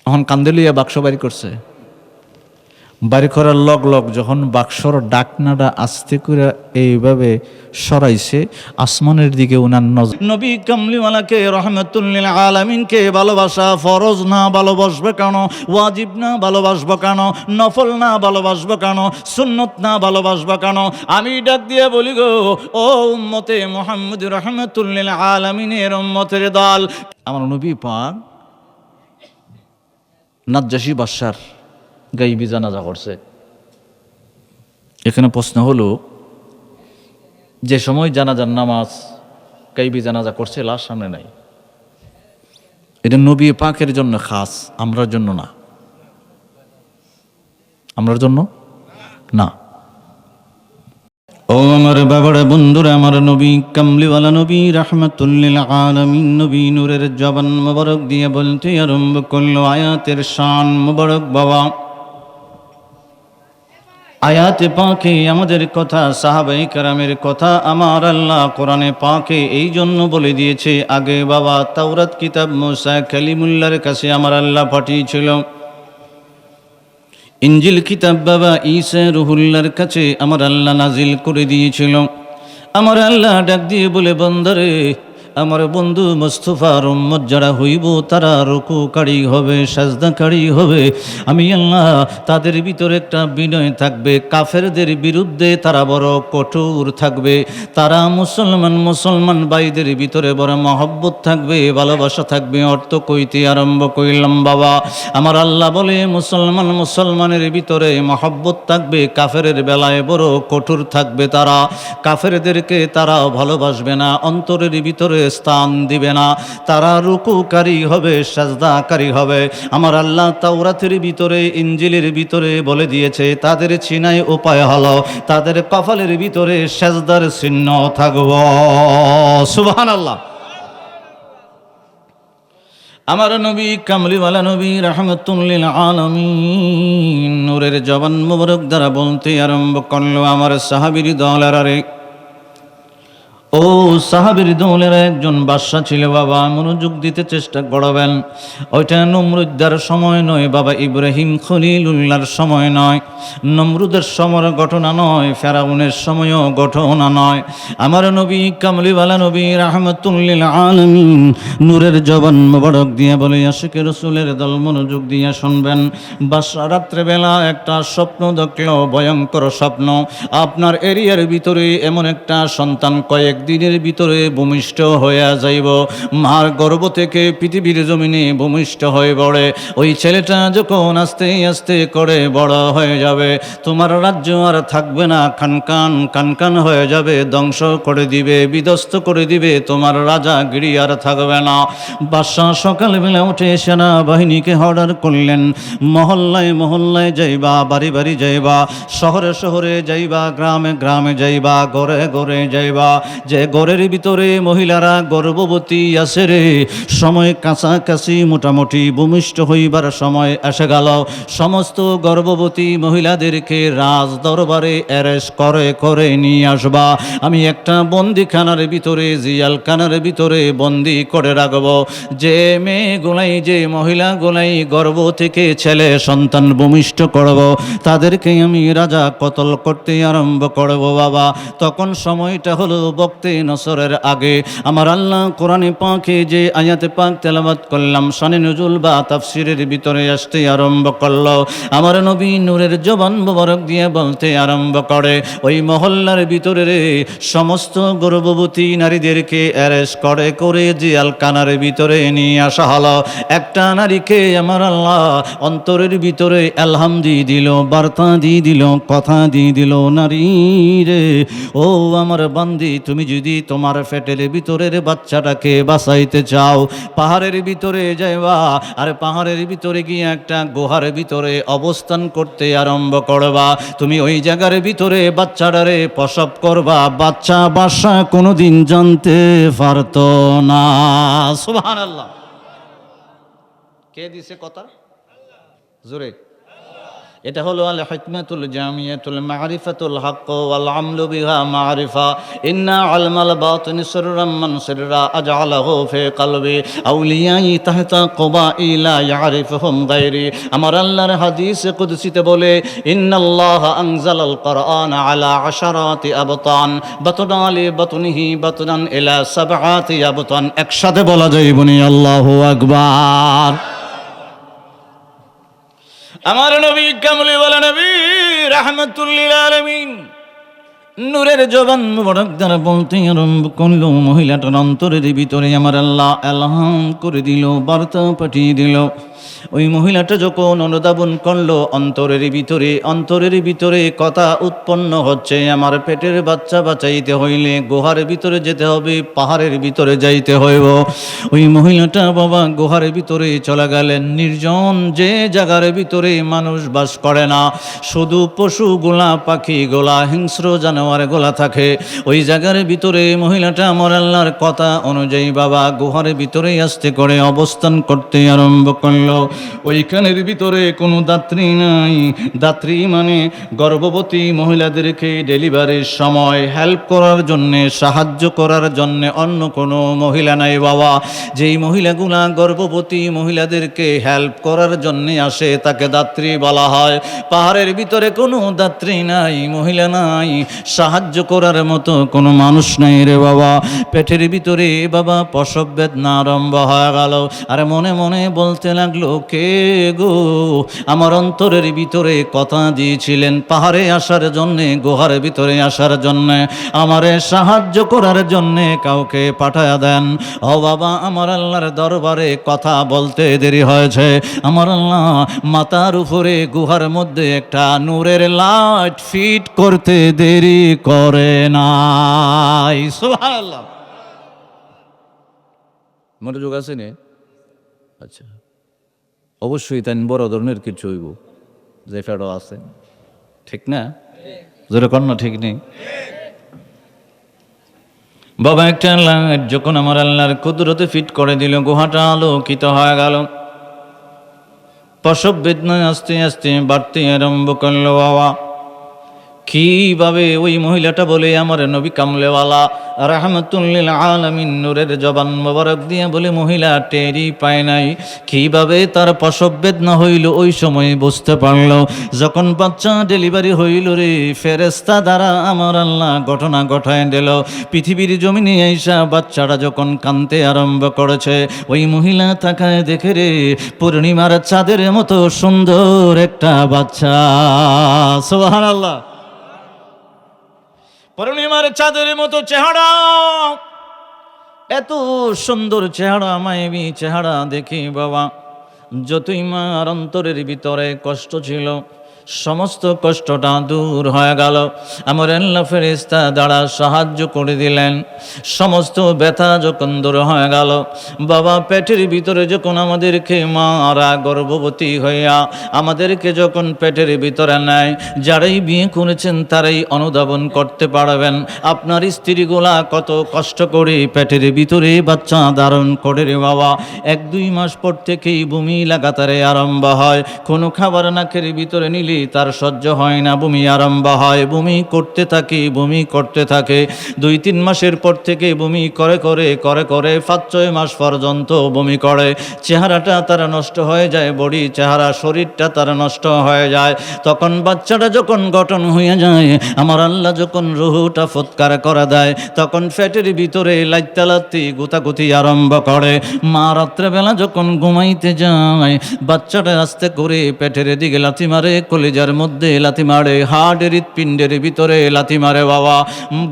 তখন কান্দে লইয়া বাক্স বাড়ি করছে। বাড়ি করার লগ লগ যখন বাক্সর ডাকনাটা আস্তে করে এইভাবে সরাইছে, আসমানের দিকে উনার নজর। নবী কামলিওয়ালাকে রহমাতুল লিল আলামিনকে ভালোবাসা ফরজ না ভালোবাসবে কেন? ওয়াজিব না ভালোবাসবো কেন? নফল না ভালোবাসবো কেন? সুন্নত না ভালোবাসবো কেন? আমি ডাক দিয়ে বলি গো, ও উম্মতে মুহাম্মদ রহমাতুল লিল আলামিনের উম্মতের দল, আমার নবী পাক নাজ্জাশী বাদশার গাইবি জানাজা করছে। এখানে প্রশ্ন হলো, যে সময় জানাজার নামাজ গাইবি জানাজা করছে, লাশ সামনে নাই, এটা নবী পাকের জন্য খাস, আমরার জন্য না। আমরার জন্য না। ও আমার বাবারা, বন্ধুরা, আমার নবী কামলিওয়ালা নবী রাহমাতুল লিল আলামিন নবী নূরের জবান মোবারক দিয়ে বলতে আরম্ভ করলো আয়াতের শান মোবারক। বাবা, আয়াতে পাকে আমাদের কথা, সাহাবায়ে কেরামের কথা আমার আল্লাহ কোরআনে পাকে এই জন্য বলে দিয়েছে। আগে বাবা তাওরাত কিতাব মুসা কালিমুল্লাহর কাছে আমার আল্লাহ পাঠিয়েছিল, ইনজিল কিতাব বাবা ঈসা রুহুল্লাহর কাছে আমার আল্লাহ নাজিল করে দিয়েছিল। আমার আল্লাহ ডাক দিয়ে বলে, বন্দরে আমার বন্ধু মুস্তাফার উম্মত যারা হইব তারা রুকুকারী হবে, সাজদাকারী হবে। আমি আল্লাহ তাদের ভিতরে একটা বিনয় থাকবে, কাফেরদের বিরুদ্ধে তারা বড় কঠোর থাকবে। তারা মুসলমান ভাইদের ভিতরে বড় মহব্বত থাকবে, ভালোবাসা থাকবে। অর্থ কইতে আরম্ভ করিলাম বাবা, আমার আল্লাহ বলে মুসলমানের ভিতরে মহব্বত থাকবে, কাফেরের বেলায় বড় কঠোর থাকবে। তারা কাফেরদেরকে তারা ভালোবাসবে না, অন্তরের ভিতরে স্থান দিবে না। তারা রুকুকারী হবে, সাজদাকারী হবে। আমার আল্লাহ তাওরাতের ভিতরে ইনজিলের ভিতরে বলে দিয়েছে, তাদের চিনাই উপায় হলো তাদের কপালের ভিতরে সাজদার চিহ্ন থাকব। সুবহানাল্লাহ। আমার নবী কামলিওয়ালা নবী রাহমাতুল লিল আলামিন নূরের জবান মোবারক দ্বারা বলতে আরম্ভ করলো, আমার সাহাবীর দলেরা রে, ও সাহাবীর দলের একজন বাদশা ছিল বাবা, মনোযোগ দিতে চেষ্টা করবেন। ওইটা নমরুদের সময় নয় বাবা, ইব্রাহিম খলিলুল্লাহর সময় নয়, নমরুদের সময়ের ঘটনা নয়, ফেরাউনের সময়ও ঘটনা নয়। আমার নবী কামলিওয়ালা নবী রাহমাতুল লিল আলামিন নূরের জবান মোবারক দিয়ে বলে, আশিকে রাসূলের দল মনোযোগ দিয়ে শুনবেন। বাদশা রাত্রেবেলা একটা স্বপ্ন দেখলো, ভয়ঙ্কর স্বপ্ন। আপনার এরিয়ার ভিতরে এমন একটা সন্তান কয়েক দিনের ভিতরে ভূমিষ্ঠ হয়ে যাইব, মার গর্ভ থেকে পৃথিবীর জমিনে ভূমিষ্ঠ হয়ে পড়ে। ওই ছেলেটা যখন আস্তে আস্তে করে বড় হয়ে যাবে, তোমার রাজ্য আর থাকবে না, কানকান হয়ে যাবে, ধ্বংস করে দিবে, বিধ্বস্ত করে দিবে, তোমার রাজাগিরি আর থাকবে না। বাদশাহ সকালবেলা উঠে সেনাবাহিনীকে অর্ডার করলেন, মহল্লায় মহল্লায় যাইবা, বাড়ি বাড়ি যাইবা, শহরে শহরে যাইবা, গ্রামে গ্রামে যাইবা, ঘরে ঘরে যাইবা। যে ঘরের ভিতরে মহিলারা গর্ভবতী আছে রে, সময় কাছাকাছি, মোটামুটি ভূমিষ্ঠ হইবার সময় এসে গেল। সমস্ত গর্ভবতী মহিলাদেরকে রাজ দরবারে অ্যারেস্ট করে করে নিয়ে আসবা। আমি একটা বন্দিখানার ভিতরে, জিয়ালখানার ভিতরে বন্দি করে রাখব। যে মেয়েগুলাই, যে মহিলাগুলাই গর্ভ থেকে ছেলে সন্তান ভূমিষ্ঠ করব, তাদেরকে আমি রাজা কতল করতে আরম্ভ করব বাবা। তখন সময়টা হলো বক্তে নসরের আগে। আমার আল্লাহ কোরআনে পাকে যে আয়াতে পাক তেলাওয়াত করলাম, শানে নুজুল বা তাফসিরের ভিতরে আসতে আরম্ভ করলো। আমার নবী নূরের জবান মোবারক দিয়ে বলতে আরম্ভ করে, ওই মহল্লার ভিতরে রে সমস্ত গর্ভবতী নারীদেরকে অ্যারেস্ট করে করে জেলখানার ভিতরে নিয়ে আসা হলো। একটা নারীকে আমার আল্লাহ অন্তরের ভিতরে এলহাম দিয়ে দিল, বার্তা দিয়ে দিল, কথা দিয়ে দিল, নারী রে, ও আমার বান্দি, তুমি যদি তোমার পেটের ভিতরের বাচ্চাটাকে বাঁচাইতে চাও, পাহাড়ের ভিতরে যাইবা, আর পাহাড়ের ভিতরে গিয়ে একটা গুহার ভিতরে অবস্থান করতে আরম্ভ করবা। তুমি ওই জায়গার ভিতরে বাচ্চাটারে প্রসব করবা, বাচ্চা কোনোদিন জানতে পারতো না। সুবহানাল্লাহ। কে দিছে কথা? জোরে। এটা হলো আল হিকমাতুল জামিয়াতুল মারিফাতুল হক ওয়াল আমলু বিহা মারিফা ইন্না আলমাল বাতিন সিররাম মান সিররা আজআলাহু ফি কলবি আউলিয়াই তাহতা কবাইলা ইয়ারিফুহুম গায়রি। আমার আল্লাহর হাদিস কুদসিতে বলে ইন্নাল্লাহ আনজালাল কুরআন আলা আশারাতি আবতান বাতনা লি বাতনিহি বাতনান ইলা সাবআতি আবতান। একসাথে বলা যায় বনি আল্লাহু আকবার। আমার নবী কামলিওয়ালা নবী রাহমাতুল লিল আলামিন নূরের জবান মুবারক দ্বারা বলতে আরম্ভ করল, মহিলাটার অন্তরের ভিতরে আমার আল্লাহ এলহাম করে দিল, বার্তা পাঠিয়ে দিল। ওই মহিলাটা যখন অনুধাবন করলো অন্তরের ভিতরে কথা উৎপন্ন হচ্ছে, আমার পেটের বাচ্চা বাঁচাইতে হইলে গুহার ভিতরে যেতে হবে, পাহাড়ের ভিতরে যাইতে হইব। ওই মহিলাটা বাবা গুহার ভিতরে চলে গেলেন, নির্জন যে জায়গার ভিতরে মানুষ বাস করে না, শুধু পশুগুলা পাখিগুলা হিংস্র জানোয়ার গোলা থাকে, ওই জায়গার ভিতরে মহিলাটা আমার আল্লাহর কথা অনুযায়ী বাবা গুহার ভিতরে আস্তে করে অবস্থান করতে আরম্ভ করলো। ওইখানের ভিতরে কোনো দাত্রী নাই। দাত্রী মানে গর্ভবতী মহিলাদেরকে ডেলিভারির সময় হেল্প করার জন্যে, সাহায্য করার জন্যে অন্য কোনো মহিলা নাই বাবা। যেই মহিলাগুলা গর্ভবতী মহিলাদেরকে হেল্প করার জন্যে আসে তাকে দাত্রী বলা হয়। পাহাড়ের ভিতরে কোনো দাত্রী নাই, মহিলা নাই, সাহায্য করার মতো কোনো মানুষ নাই রে বাবা। পেটের ভিতরে বাবা প্রসব বেদনা আরম্ভ হয়ে গেল। আর মনে মনে বলতে লাগলো, কে গো আমার অন্তরের ভিতরে কথা দিয়েছিলেন পাহাড়ে আসার জন্যে, গুহার ভিতরে আসার জন্যে, আমারে সাহায্য করার জন্যে কাউকে পাঠায়া দেন। ও বাবা, আমার আল্লাহর দরবারে কথা বলতে দেরি হয়েছে। আমার আল্লাহ মাথার উপরে গুহার মধ্যে একটা নূরের লাইট ফিট করতে দেরি করে নাই। সুবহানাল্লাহ। মনোযোগ আছে নে? আচ্ছা, অবশ্যই তাই বড় ধরনের কিছু হইব, যে ফেরো আছে, ঠিক না? যেরকম না ঠিক নেই বাবা। একটা লাইট যখন আমার আল্লাহর কুদরতে ফিট করে দিল, গুহাটা আলোকিত হয়ে গেল। প্রসব বেদনা আস্তে আস্তে বাড়তে আরম্ভ করলো বাবা। কিভাবে ওই মহিলাটা বলে, আমার নবী কামলেওয়ালা রাহমাতুল লিল আলামিন নূরের জবান মোবারক দিয়ে বলে, মহিলা টেরি পায় নাই। কিভাবে তার প্রসব বেদনা হইল ওই সময় বুঝতে পারল, যখন বাচ্চা ডেলিভারি হইল রে, ফেরেশতা দ্বারা আমার আল্লাহ ঘটনা ঘটায় দিল। পৃথিবীর জমিনে আইসা বাচ্চাটা যখন কাঁদতে আরম্ভ করেছে, ওই মহিলা তাকায় দেখে রে, পূর্ণিমার চাঁদের মতো সুন্দর একটা বাচ্চা। সুবহানাল্লাহ। পূর্ণিমার চাঁদের মতো চেহারা, এত সুন্দর চেহারা, মায়াবী চেহারা দেখি বাবা, যতই মার অন্তরের ভিতরে কষ্ট ছিল সমস্ত কষ্টটা দূর হয়ে গেল। আমার আল্লাহ ফেরেশতা দ্বারা সাহায্য করে দিলেন। সমস্ত ব্যথা যখন দূর হয়ে গেল বাবা, পেটের ভিতরে যখন আমাদেরকে মারা গর্ভবতী হইয়া আমাদেরকে যখন পেটের ভিতরে নেয়, যারাই বিয়ে করেছেন তারাই অনুধাবন করতে পারবেন আপনার স্ত্রীগুলা কত কষ্ট করে পেটের ভিতরে বাচ্চা ধারণ করে রে বাবা। 1-2 মাস পর থেকেই বমি লাগাতারে আরম্ভ হয়। কোনো খাবার নাকের ভিতরে নিলে তার সহ্য হয় না, বমি আরম্ভ হয়, বমি করতে থাকে। 2-3 মাসের পর থেকে বমি করে 5-6 মাস পর্যন্ত বমি করে। চেহারাটা তার নষ্ট হয়ে যায়, বডি চেহারা শরীরটা তার নষ্ট হয়ে যায়। তখন বাচ্চাটা যখন গঠন হয়ে যায়, আমার আল্লাহ যখন রুহুটা ফুৎকার করে দেয়, তখন পেটের ভিতরে লাইত্তালাত্তি গুতাগুতি আরম্ভ করে। মা রাত্রেবেলা যখন ঘুমাইতে যায়, বাচ্চাটা আস্তে করে পেটের দিকে লাথি মারে, কলিজার মধ্যে লাথি মারে, হাড়ের হৃৎপিণ্ডের ভিতরে লাথি মারে বাবা।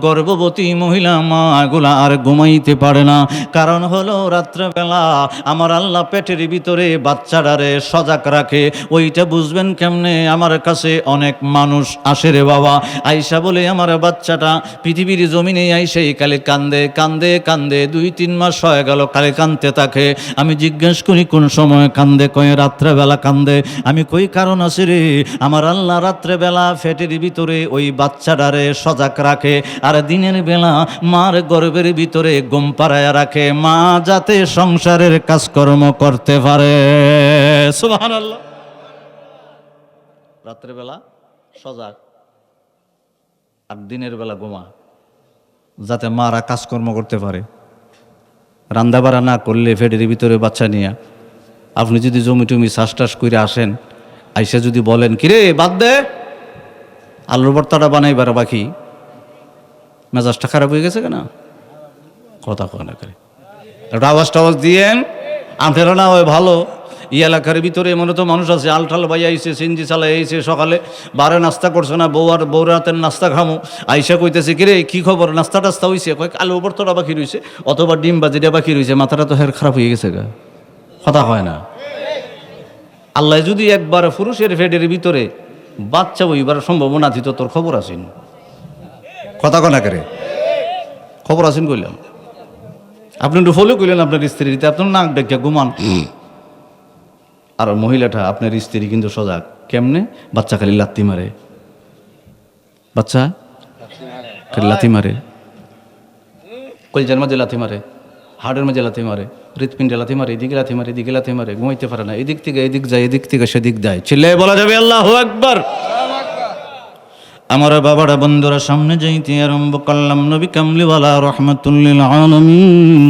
গর্ভবতী মহিলা মা এগুলা আর ঘুমাইতে পারে না। কারণ হলো রাত্রেবেলা আমার আল্লাহ পেটের ভিতরে বাচ্চাটারে সজাগ রাখে। ওইটা বুঝবেন কেমনে? আমার কাছে অনেক মানুষ আসে রে বাবা, আইসা বলে আমার বাচ্চাটা পৃথিবীর জমিনে আইসেই খালি কান্দে কান্দে কান্দে, 2-3 মাস হয়ে গেল খালি কান্দতে থাকে। আমি জিজ্ঞেস করি কোন সময় কান্দে? কয়ে রাত্রেবেলা কান্দে। আমি কই কারণ আছে রে? আমার আল্লাহ রাত্রেবেলা পেটের ভিতরে ওই বাচ্চাটারে সজাগ রাখে, আর দিনের বেলা মার গর্ভের ভিতরে ঘুম পাড়ায় রাখে, মা যাতে সংসারের কাজকর্ম করতে পারে। সুবহানাল্লাহ। রাত্রেবেলা সজাগ আর দিনের বেলা ঘুমা, যাতে মারা কাজকর্ম করতে পারে। রান্দাবাড়া না করলে ফেডের ভিতরে বাচ্চা নিয়ে আপনি যদি জমি টমি চাষ টাস করে আসেন, আইসা যদি বলেন কিরে বাদ দে, আলুর ভর্তাটা বানাইবার বাকি, মেজাজটা খারাপ হয়ে গেছে কেনা কথা কয় না করে একটা আওয়াজ টাওয়াজ দিয়েন। আপনারা না হয় ভালো এই এলাকার ভিতরে এমন তো মানুষ আছে আলটাল বাই আইসে সিনজি চালাই আইসে সকালে বারে নাস্তা করছে না, বউ রাতের নাস্তা খামো, আইসা কইতেছে কিরে কি খবর নাস্তা টাস্তা হইছে, কয়েক আলু ভর্তাটা বাকি রয়েছে অথবা ডিম বাজিটা বাকি রয়েছে, মাথাটা তো হের খারাপ হয়ে গেছে গা, কথা হয় না। আল্লাহ যদি একবার পুরুষের ফেডের ভিতরে বাচ্চা হইবার সম্ভাবনা দিত, তোর খবর আসেন, কথা কনা করে খবর আসেন কইলাম। আপনি একটু ফলো করলেন আপনার স্ত্রীতে, আপনার নাক ডেকে ঘুমান, আর মহিলাটা আপনার স্ত্রী কিন্তু সজাগ। কেমনে? বাচ্চা খালি লাত্তি মারে, বাচ্চা খালি লাথি মারে, কলজার মাঝে লাথি মারে, হাড়ের মাঝে লাথি মারে, হৃৎপিণ্ডে লাথি মারে, এদিকে লাথি মারে, এদিকে লাথি মারে, ঘুমাইতে পারে না, এদিক থেকে এদিক যায়, এদিক থেকে সেদিক যায়, চিল্লায় বলা যাবে আল্লাহু আকবার। আমার বাবারা বন্ধুরা সামনে যাইতে আরম্ভ করলাম, নবী কামলিওয়ালা রহমাতুল লিল আলামিন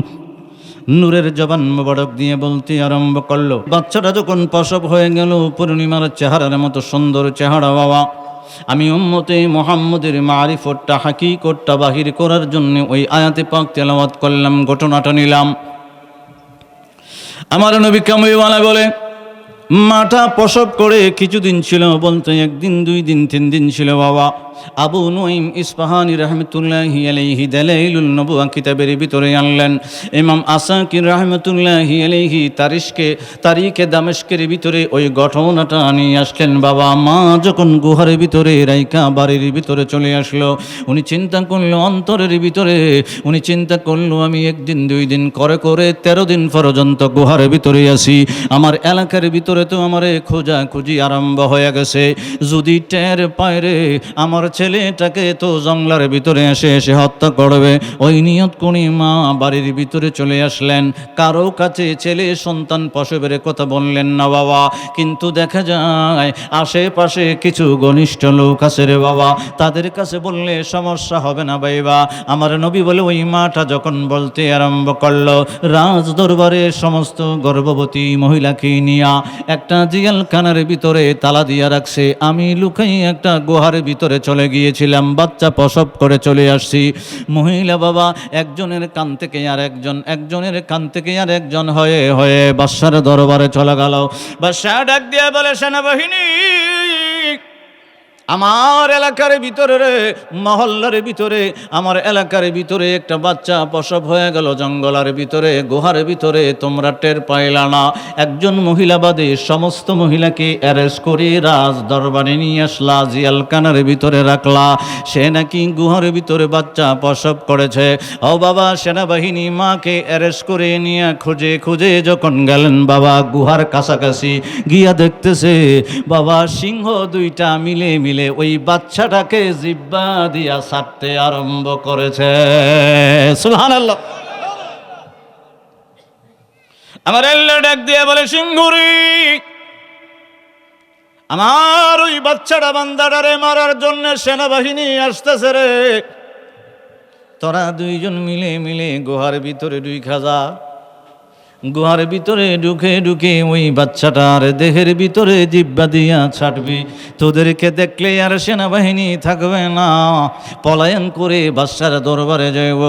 নূরের জবান মোবারক দিয়ে বলতে আরম্ভ করলো, বাচ্চাটা যখন প্রসব হয়ে গেল, পূর্ণিমার চেহারার মতো সুন্দর চেহারা বাবা, আমি উম্মতে মুহাম্মদের মারিফতটা হাকিকতটা বাহির করার জন্য ওই আয়াতে পাক তেলাওয়াত করলাম, ঘটনাটা নিলাম। আমার নবী কামলিওয়ালা বলে মাটা প্রসব করে কিছুদিন ছিল, বলতে একদিন, 2 দিন, 3 দিন ছিল বাবা। আবু নুঈম ইসফাহানি রাহমাতুল্লাহি আলাইহি দালাইলুন নবুওয়া কিতাবের ভিতরে আনলেন। ইমাম আসাকির রাহমাতুল্লাহি আলাইহি তারিখে দামেস্কের ভিতরে ওই ঘটনাটা নিয়ে আসলেন বাবা। মা যখন গুহার ভিতরে রাইকা বাড়ির ভিতরে চলে আসলো, উনি চিন্তা করলো অন্তরের ভিতরে, উনি চিন্তা করলো আমি 1 দিন 2 দিন করে করে 13 দিন পর্যন্ত গুহার ভিতরে আসি, আমার এলাকার ভিতরে তো আমারে খোঁজাখুঁজি আরম্ভ হয়ে গেছে, যদি টের পায় রে আমার ছেলেটাকে তো জঙ্গলার ভিতরে এসে হত্যা করবে। ওই নিয়ত কোনি মা বাড়ির ভিতরে চলে আসলেন, কারো কাছে ছেলে সন্তান প্রসবের কথা বললেন না বাবা, কিন্তু দেখা যায় আশেপাশে কিছু ঘনিষ্ঠ লোক আছে রে বাবা, তাদের কাছে বললে সমস্যা হবে না বাইবা। আমার নবী বলে ওই মাটা যখন বলতে আরম্ভ করলো, রাজ দরবারে সমস্ত গর্ভবতী মহিলাকে নিয়া একটা জিয়ালখানার ভিতরে তালা দিয়া রাখছে, আমি লুকাই একটা গুহার ভিতরে চলে গিয়েছিলাম, বাচ্চা প্রসব করে চলে আসছি। মহিলা বাবা একজনের কান থেকে আর একজন, একজনের কান থেকে আর একজন হয়ে হয়ে বাদশার দরবারে চলে গেল। বাদশা ডাক দিয়ে বলে, সেনাবাহিনী আমার এলাকার ভিতরে রে, মহল্লার ভিতরে, আমার এলাকার ভিতরে একটা বাচ্চা প্রসব হয়ে গেল জঙ্গলের ভিতরে, গুহার ভিতরে, তোমরা টের পাইলা না। একজন মহিলা বাদে সমস্ত মহিলাকে অ্যারেস্ট করে রাজ দরবারে নিয়ে আসলা, জিয়ালখানার ভিতরে রাখলা, সে নাকি গুহার ভিতরে বাচ্চা প্রসব করেছে। ও বাবা, সেনাবাহিনী মাকে অ্যারেস্ট করে নিয়ে খুঁজে খুঁজে যখন গেলেন বাবা গুহার কাছাকাছি, গিয়া দেখতেছে বাবা সিংহ 2টা মিলে মিলে ওই বাচ্চাটাকে জিব্বা দিয়া ছাড়তে আরম্ভ করেছে। সুবহানাল্লাহ। আমার আল্লাহ ডাক দিয়ে বলে, সিংহুরি আমার ওই বাচ্চাটা বান্দাটারে মারার জন্য সেনাবাহিনী আসতেছে রে, তোরা 2 জন মিলে মিলে গুহার ভিতরে ঢুইকা যা, গুহার ভিতরে ঢুকে ঢুকে ওই বাচ্চাটার দেহের ভিতরে জিব্বা দিয়া ছাড়বি, তোদেরকে দেখলে আর সেনাবাহিনী থাকবে না, পলায়ন করে বাদশার দরবারে যাইব।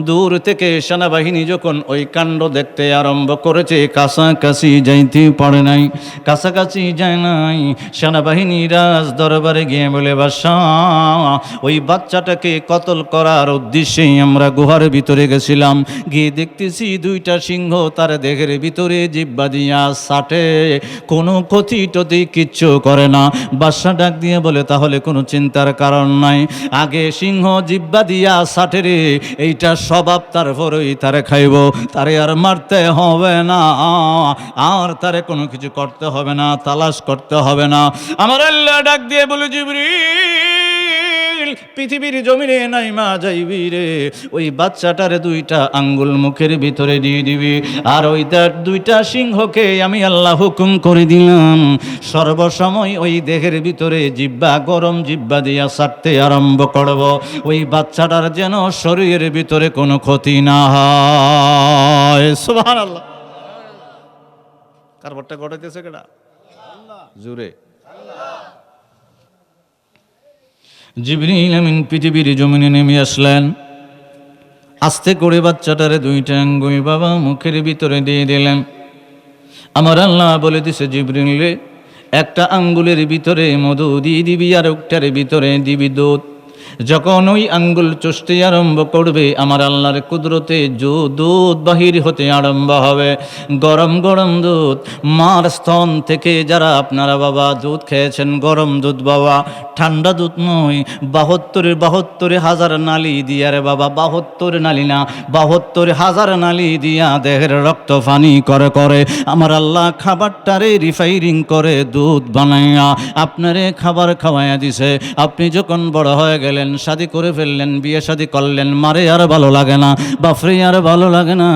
দূর থেকে সেনাবাহিনী যখন ওই কাণ্ড দেখতে আরম্ভ করেছে, কাছাকাছি যাইতে পারে নাই, কাছাকাছি যায় নাই। সেনাবাহিনী রাজ দরবারে গিয়ে বলে, বাদশা ওই বাচ্চাটাকে কতল করার উদ্দেশ্যেই আমরা গুহার ভিতরে গেছিলাম, গিয়ে দেখতেছি 2টা সিংহ তার দেহের ভিতরে জিব্বা দিয়া ছাটে, কোনো ক্ষতি টতি কিচ্ছু করে না। বাদশা ডাক দিয়ে বলে, তাহলে কোনো চিন্তার কারণ নাই, আগে সিংহ জিব্বা দিয়া ছাটে রে, এইটা স্বভাব, তারপরেই তারে খাইব, তারে আর মারতে হবে না, আর তারে কোনো কিছু করতে হবে না, তালাশ করতে হবে না। আমার আল্লাহ ডাক দিয়ে বলে, জিবরিল পৃথিবীর জমিনে নাই মা যাইবি রে, ওই বাচ্চাটার দুইটা আঙ্গুল মুখের ভিতরে দিয়ে দিবি, আর ওই দুইটা সিংহকে আমি আল্লাহ হুকুম করে দিলাম সর্বসময় ওই দেহের ভিতরে জিব্বা, গরম জিব্বা দিয়া ছাড়তে আরম্ভ করব, ওই বাচ্চাটার যেন শরীরের ভিতরে কোনো ক্ষতি না হয়। সুবহানাল্লাহ। কারবারটা ঘটাইতেছে কেডা? জোরে। জিবরিল আমিন পৃথিবীর জমিনে নেমে আসলেন, আস্তে করে বাচ্চাটারে দুইটা আঙ্গুল বাবা মুখের ভিতরে দিয়ে দিলেন। আমার আল্লাহ বলে দিছে, জিবরিলে একটা আঙ্গুলের ভিতরে মধু দিয়ে দিবি, আর একটার ভিতরে দিবি দুধ। যখন ওই আঙ্গুল চষতে আরম্ভ করবে, আমার আল্লাহর কুদরতে দুধ বাহির হতে আরম্ভ হবে, গরম গরম দুধ। মার স্তন থেকে যারা আপনারা বাবা দুধ খেয়েছেন, গরম দুধ বাবা, ঠান্ডা দুধ নয়। 72,000 নালি দিয়া রে বাবা, 72 নালি না, 72,000 নালি দিয়া দেহের রক্ত পানি করে করে আমার আল্লাহ খাবারটারে রিফাইনিং করে দুধ বানাইয়া আপনারে খাবার খাওয়াইয়া দিছে। আপনি যখন বড় হয়ে গেলেন, শাদি করে ফেললেন, বিয়ে শাদি করলেন, মারে আর ভালো লাগে না, বাপরে আর ভালো লাগে না,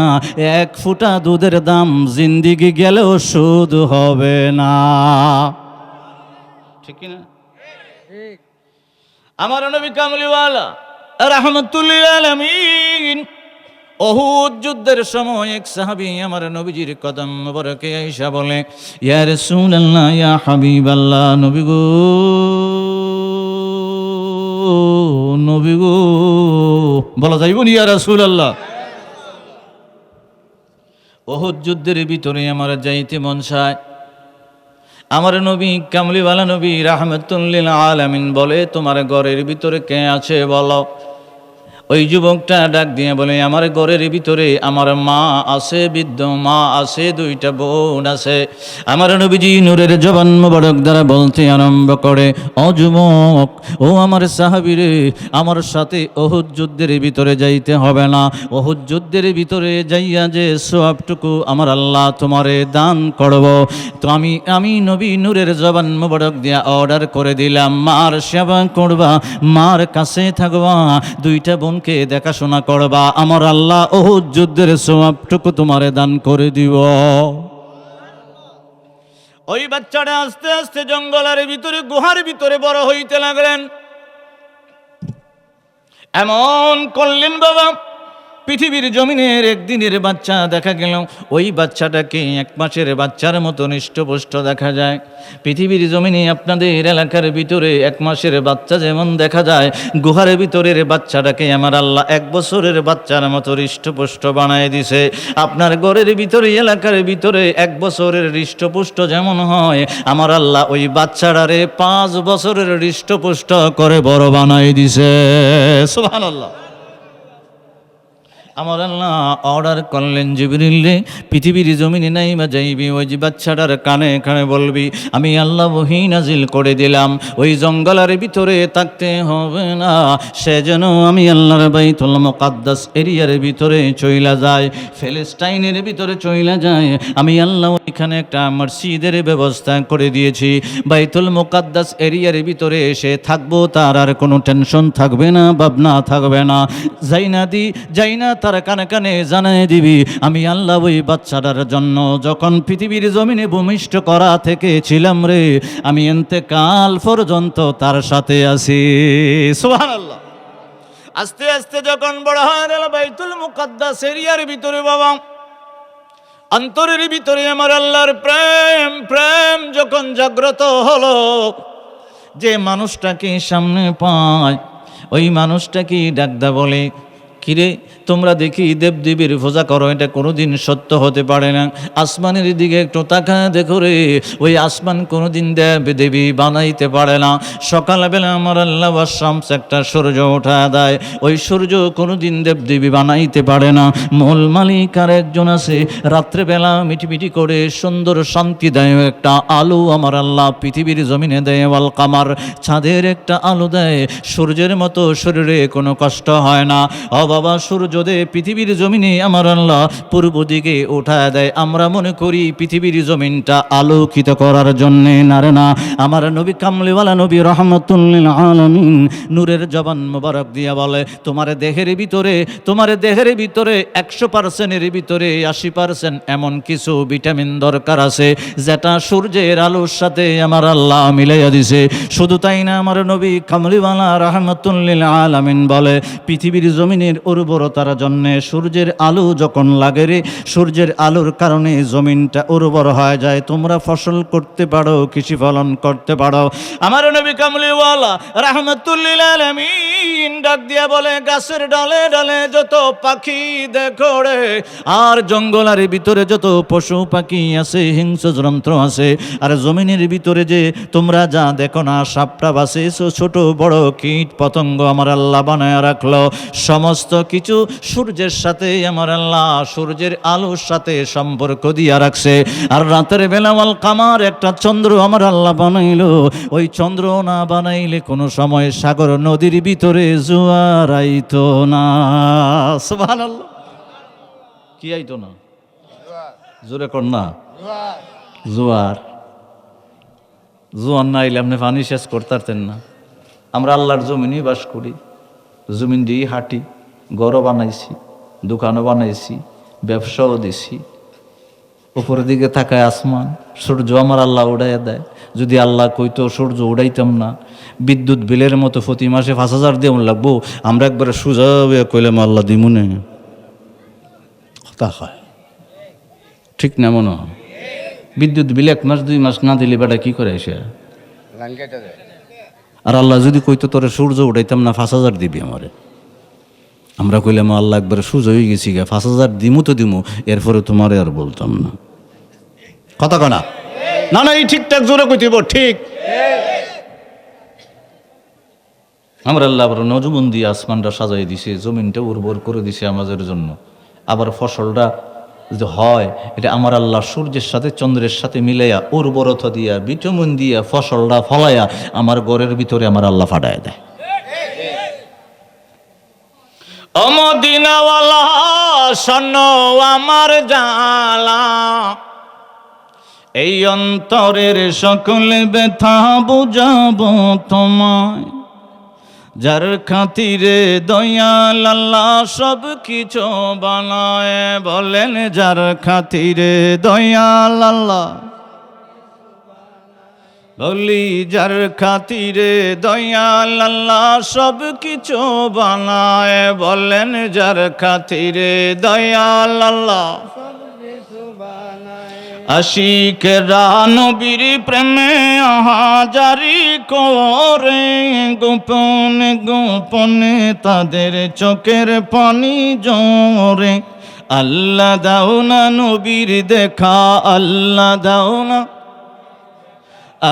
এক ফুটা দুধের দাম জিন্দিগি গেলেও সুদ হবে না। ঠিক না? আমার নবী কামলিওয়ালা রাহমাতুল্লিল আলামিন উহুদ যুদ্ধের সময় এক সাহাবী আমার নবীজির কদম মোবারকে আয়েশা বলে, ইয়া রাসূলুল্লাহ, ইয়া হাবিবাল্লাহ, নবী গো, নবী গো, বলা যাইব নি ইয়া রাসূলুল্লাহ? উহুদ যুদ্ধের ভিতরে আমার যাইতে মন চায়। আমার নবী কামলিওয়ালা নবী রাহমাতুল্লিল আলামিন বলে, তোমার ঘরের ভিতরে কে আছে বলো। ওই যুবকটা ডাক দিয়ে বলে, আমার ঘরের ভিতরে আমার মা আছে, বৃদ্ধ মা আছে, দুইটা বোন আছে। আমার নবীজি নূরের জবান মোবারক দ্বারা বলতে আরম্ভ করে, ও যুবক, ও আমার সাহাবী রে, আমার সাথে উহুদ যুদ্ধের ভিতরে যাইতে হবে না। উহুদ যুদ্ধের ভিতরে যাইয়া যে সওয়াবটুকু আমার আল্লাহ তোমারে দান করব, তো আমি নবী নূরের জবান মোবারক দিয়া অর্ডার করে দিলাম, মার সেবা করবা, মার কাছে থাকবা, দুইটা বোন কে দেখাশোনা করবা, আমার আল্লাহ উহুদ যুদ্ধের সওয়াবটুকু তোমারে দান করে দিব। ওই বাচ্চাটা আস্তে আস্তে জঙ্গলের ভিতরে, গুহার ভিতরে বড় হইতে লাগলেন। এমন করলেন বাবা, পৃথিবীর জমিনের একদিনের বাচ্চা দেখা গেল, ওই বাচ্চাটাকে 1 মাসের বাচ্চার মতো হৃষ্টপুষ্ট দেখা যায়। পৃথিবীর জমিনে আপনাদের এলাকার ভিতরে 1 মাসের বাচ্চা যেমন দেখা যায়, গুহার ভিতরের বাচ্চাটাকে আমার আল্লাহ 1 বছরের বাচ্চার মতো হৃষ্টপুষ্ট বানায় দিছে। আপনার ঘরের ভিতরে, এলাকার ভিতরে 1 বছরের হৃষ্টপুষ্ট যেমন হয়, আমার আল্লাহ ওই বাচ্চাটারে 5 বছরের হৃষ্টপুষ্ট করে বড় বানায় দিছে। সুবহানাল্লাহ। আমার আল্লাহ অর্ডার করলেন, জিবরিল রে, পৃথিবীর জমিনে নাই বা যাইবি, ওই যে বাচ্চাটার কানে কানে বলবি, আমি আল্লাহ ওহী নাজিল করে দিলাম, ওই জঙ্গলের ভিতরে থাকতে হবে না, সে যেন আমি আল্লাহর বাইতুল মুকাদ্দাস এরিয়ার ভিতরে চইলা যায়, ফিলিস্তাইনের ভিতরে চইলা যায়। আমি আল্লাহ ওইখানে একটা মসজিদের ব্যবস্থা করে দিয়েছি, বাইতুল মুকাদ্দাস এরিয়ার ভিতরে এসে থাকবো, তার আর কোনো টেনশন থাকবে না, ভাবনা থাকবে না। যাই না তার কানে কানে জানাই দিবি, আমি আল্লাহ ওই বাচ্চাটার জন্য যখন পৃথিবীর জমিনে ভূমিষ্ঠ করা থেকে ছিলাম রে, আমি ইন্তেকাল পর্যন্ত তার সাথে আছি। সুবহানাল্লাহ। আস্তে আস্তে যখন বড় হয়ে গেল, বাইতুল মুকাদ্দাস এরিয়ার ভিতরে বাবা, অন্তরের ভিতরে আমার আল্লাহর প্রেম যখন জাগ্রত হলো, যে মানুষটাকে সামনে পায়, ওই মানুষটাকে ডাকদা বলে, কিরে তোমরা দেখি দেবদেবীর পূজা করো, এটা কোনোদিন সত্য হতে পারে না। আসমানের দিকে একটু তাকায় দেখো রে, ওই আসমান কোনোদিন দেবী বানাইতে পারে না। সকালবেলা আমার আল্লাহ শামস একটা সূর্য ওঠা দেয়, ওই সূর্য কোনোদিন দেবদেবী বানাইতে পারে না। মূল মালিক আর একজন আছে, রাত্রেবেলা মিটিমিটি করে সুন্দর শান্তিদায়ক একটা আলো আমার আল্লাহ পৃথিবীর জমিনে দেয়, ওয়াল কামার, চাঁদের একটা আলো দেয়, সূর্যের মতো শরীরে কোনো কষ্ট হয় না। ও বাবা, সূর্য যদি পৃথিবীর জমিনে আমার আল্লাহ পূর্ব দিকে উঠায় দেয়, আমরা মনে করি পৃথিবীর জমিনটা আলোকিত করার জন্যে, না রে না। আমার নবী কামলিওয়ালা নবী রহমতুল লিল আলামিন নূরের জবান মোবারক দিয়া বলে, তোমার দেহের ভিতরে 100%-এর ভিতরে 80% এমন কিছু ভিটামিন দরকার আছে যেটা সূর্যের আলোর সাথে আমার আল্লাহ মিলাইয়া দিছে। শুধু তাই না, আমার নবী কামলিওয়ালা রহমতুল লিল আলামিন বলে, পৃথিবীর জমিনের উর্বরতার জন্য সূর্যের আলো যখন লাগে রে, সূর্যের আলোর কারণে জমিনটা উর্বর হয়ে যায়, তোমরা ফসল করতে পারো, কৃষি ফলন করতে পারো। আমার নবী কামলিওয়ালা রাহমাতুল লিল আলামিন ডাক দিয়া বলে, গাছের ডালে ডালে যত পাখি দেখো রে, আর জঙ্গলের ভিতরে যত পশু পাখি আছে, হিংস্র যন্ত্র আছে, আর জমিনের ভিতরে যে তোমরা যা দেখো না, সাপটা বাসে, ছোট বড় কীট পতঙ্গ আমার আল্লাহ বানায় রাখলো, সমস্ত কিছু সূর্যের সাথে আমার আল্লাহ সূর্যের আলোর সাথে সম্পর্ক দিয়া রাখছে। আর রাতের বেলা ওয়াল কামার, একটা চন্দ্র আমার আল্লাহ বানাইলো, ওই চন্দ্র না বানাইলে কোনো সময় সাগর নদীর ভিতরে জোয়ার আইতো না। সুবহানাল্লাহ। কি আইতো না? জোরে কর না। জোয়ার না আইলে আপনি পানি শেষ করতে পারতেন না। আমরা আল্লাহর জমিনেই বাস করি, জমিন দিয়ে হাঁটি, ঘরও বানাইছি, দোকানও বানাইছি, ব্যবসাও দিছি। উপরের দিকে থাকায় আসমান, সূর্য আমার আল্লাহ উড়াইয়া দেয়। যদি আল্লাহ কইতো সূর্য উড়াইতাম না, বিদ্যুৎ বিলের মতো প্রতি মাসে 5,000 দিয়ে লাগবো, আমরা একবারে সোজা কইলাম আল্লাহ দিমুনে, কথা হয় ঠিক না? মনে হয় বিদ্যুৎ বিল 1 মাস 2 মাস না দিলে বেটা কি করে এসে? আর আল্লাহ যদি কইতো তোরে সূর্য উঠাইতাম না, 5,000 দিবি আমারে, আমরা কইলাম আল্লাহ একবারে সূর্য হয়ে গেছি গা, 5,000 দিমু তো দিমু, এরপরে তোমারে আর বলতাম না। কথা কনা না? না, এই ঠিকঠাক জোরে কইতেইব, ঠিক। আমরা আল্লাহ আবার নজমন দিয়ে আসমানটা সাজাই দিছে, জমিনটা উর্বর করে দিছে আমাদের জন্য। আবার ফসলটা যে হয়, এটা আমার আল্লাহ সূর্যের সাথে চন্দ্রের সাথে মিলাইয়া উর্বরতা দিয়া ভিটামিন দিয়া ফসলটা ফলাইয়া আমার ঘরের ভিতরে আমার আল্লাহ ফাটায় দেয়। ও মদিনাওয়ালা শোনো আমার জালা, এই অন্তরের সকল ব্যথা বুঝাবো তোমায়, যার খাতিরে দয়াল আল্লাহ সব কিছু বানায়। বলেন, যার খাতিরে দয়াল আল্লাহ, বলি যার খাতিরে দয়াল আল্লাহ সব কিছু বানায়। বলেন, যার খাতিরে দয়াল আল্লাহ আশিকেরা নবীর প্রেমে আহাজারি করে, গোপনে গোপনে তাদের চোখের পানি জোরে। আল্লাহ দাও না নবীর দেখা, আল্লাহ দাও না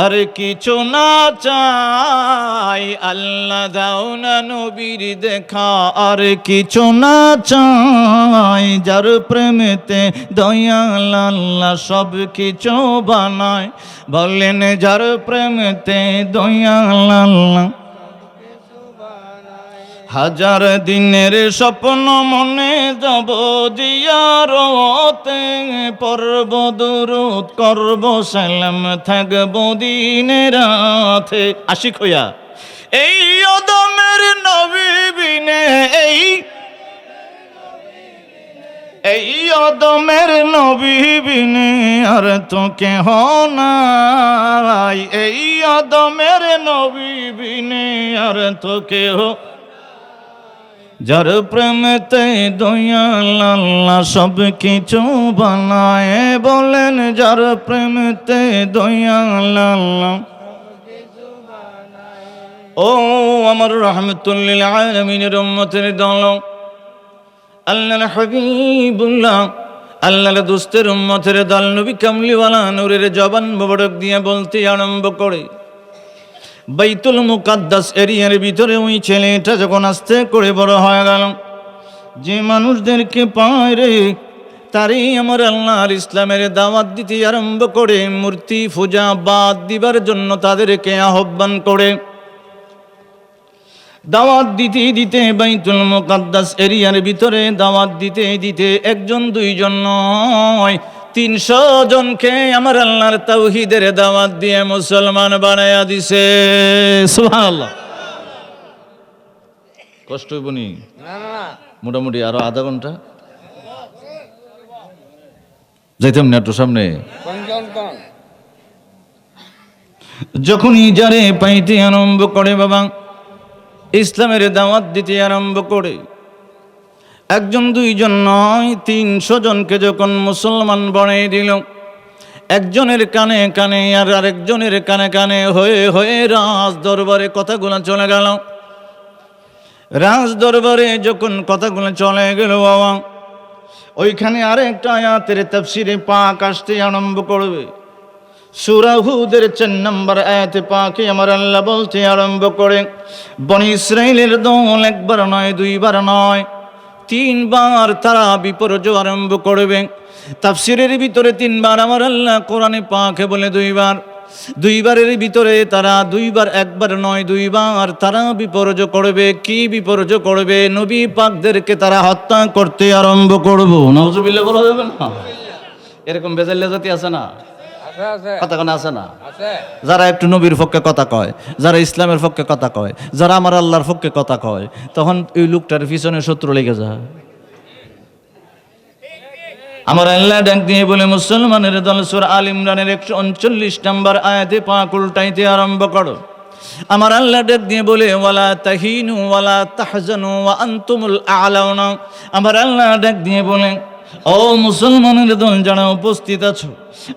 আর কিছু না চাই, আল্লাহ দাও না নবীর দেখা আর কিছু না চাই। যার প্রেমেতে দয়াল আল্লাহ সব কিছু বানায়। বলেন, যার প্রেমেতে দয়াল আল্লাহ হাজার দিনের স্বপ্ন মনে যাব জিয়ারতে, পর্ব দুরূদ করব সালাম থাকব দিনে রাতে। আশিক হইয়া এই অদমের নবী বিনে, এই অদমের নবী বিনে আর তো কেহ নাই, এই অদমের নবী বিনে আর তো কেহ। যার প্রেমেতে দয়াল আল্লাহ সব কিছু বানায়। বলেন, যার প্রেমেতে দয়াল আল্লাহ। ও আমার রাহমাতুল লিল আলামিনের উম্মতের দল, আল্লাহর হাবিবুল্লাহ, আল্লাহর দোস্তের উম্মতের দল, নবী কামলিওয়ালা নূরের জবান মোবারক দিয়ে বলতে আরম্ভ করে, বাইতুল মুকাদ্দাস এরিয়ার ভিতরে ওই ছেলেটা যখন আস্তে করে বড় হয়ে গেল, যে মানুষদেরকে পায় রে, তারই আমার আল্লাহর ইসলামের দাওয়াত দিতে আরম্ভ করে, মূর্তি পূজা বাদ দিবার জন্য তাদেরকে আহ্বান করে। দাওয়াত দিতে দিতে বাইতুল মুকাদ্দাস এরিয়ার ভিতরে দাওয়াত দিতে দিতে একজন দুইজন নয়, 300 জনকে আমার আল্লাহর তাওহীদের দাওয়াত দিয়ে মুসলমান বানায়া দিছে। সুবহানাল্লাহ। কষ্ট হইব নি? মোটামুটি আরো আধা ঘন্টা যাইতাম না একটু সামনে। যখনই যারে পাইতে আরম্ভ করে বাবা, ইসলামের দাওয়াত দিতে আরম্ভ করে, একজন দুইজন নয় 300 জনকে যখন মুসলমান বানিয়ে দিল, একজনের কানে কানে আর আরেকজনের কানে কানে হয়ে হয়ে রাজ দরবারে কথাগুলো চলে গেল। রাজ দরবারে যখন কথাগুলো চলে গেল বাবা, ওইখানে আরেকটা আয়াতের তাফসীরে পাক আসতে আরম্ভ করবে। সূরা হুদের 4 নম্বর আয়াতে পাকে আমার আল্লাহ বলতে আরম্ভ করে, বনি ইসরাইলের দল একবার নয় দুইবার নয় 3 বার তারা বিপর্যয় আরম্ভ করবে। তাফসীরের ভিতরে 3 বার আমার আল্লাহ কোরআনে পাকে বলে 2 বার, 2 বারের ভিতরে তারা 2 বার, একবার নয় 2 বার তারা বিপর্যয় করবে। কি বিপর্যয় করবে? নবী পাকদেরকে তারা হত্যা করতে আরম্ভ করবো। নাউজুবিল্লাহ বলা যাবে না? এরকম বেজাল্লা জাতি আছে না? কথা কোন আছে না? যারা একটু নবীর পক্ষে কথা কয়, যারা ইসলামের পক্ষে কথা কয়, যারা আমার আল্লাহর পক্ষে কথা কয়, তখন ওই লোকটার পিছনে শত্রু লেগে যায়। আমার আল্লাহ ডাক দিয়ে বলে, মুসলমানের দল সূরা আল ইমরানের 139 নম্বর আয়াতে পাক উল্টাইতে আরম্ভ করো। আমার আল্লাহ ডাক দিয়ে বলে, ওয়ালা তাহিনু ওয়ালা তাহজানু ওয়া আনতুমুল আ'লাউনা। আমার আল্লাহ ডাক দিয়ে বলে, ও মুসলমানের দল যারা উপস্থিত আছো,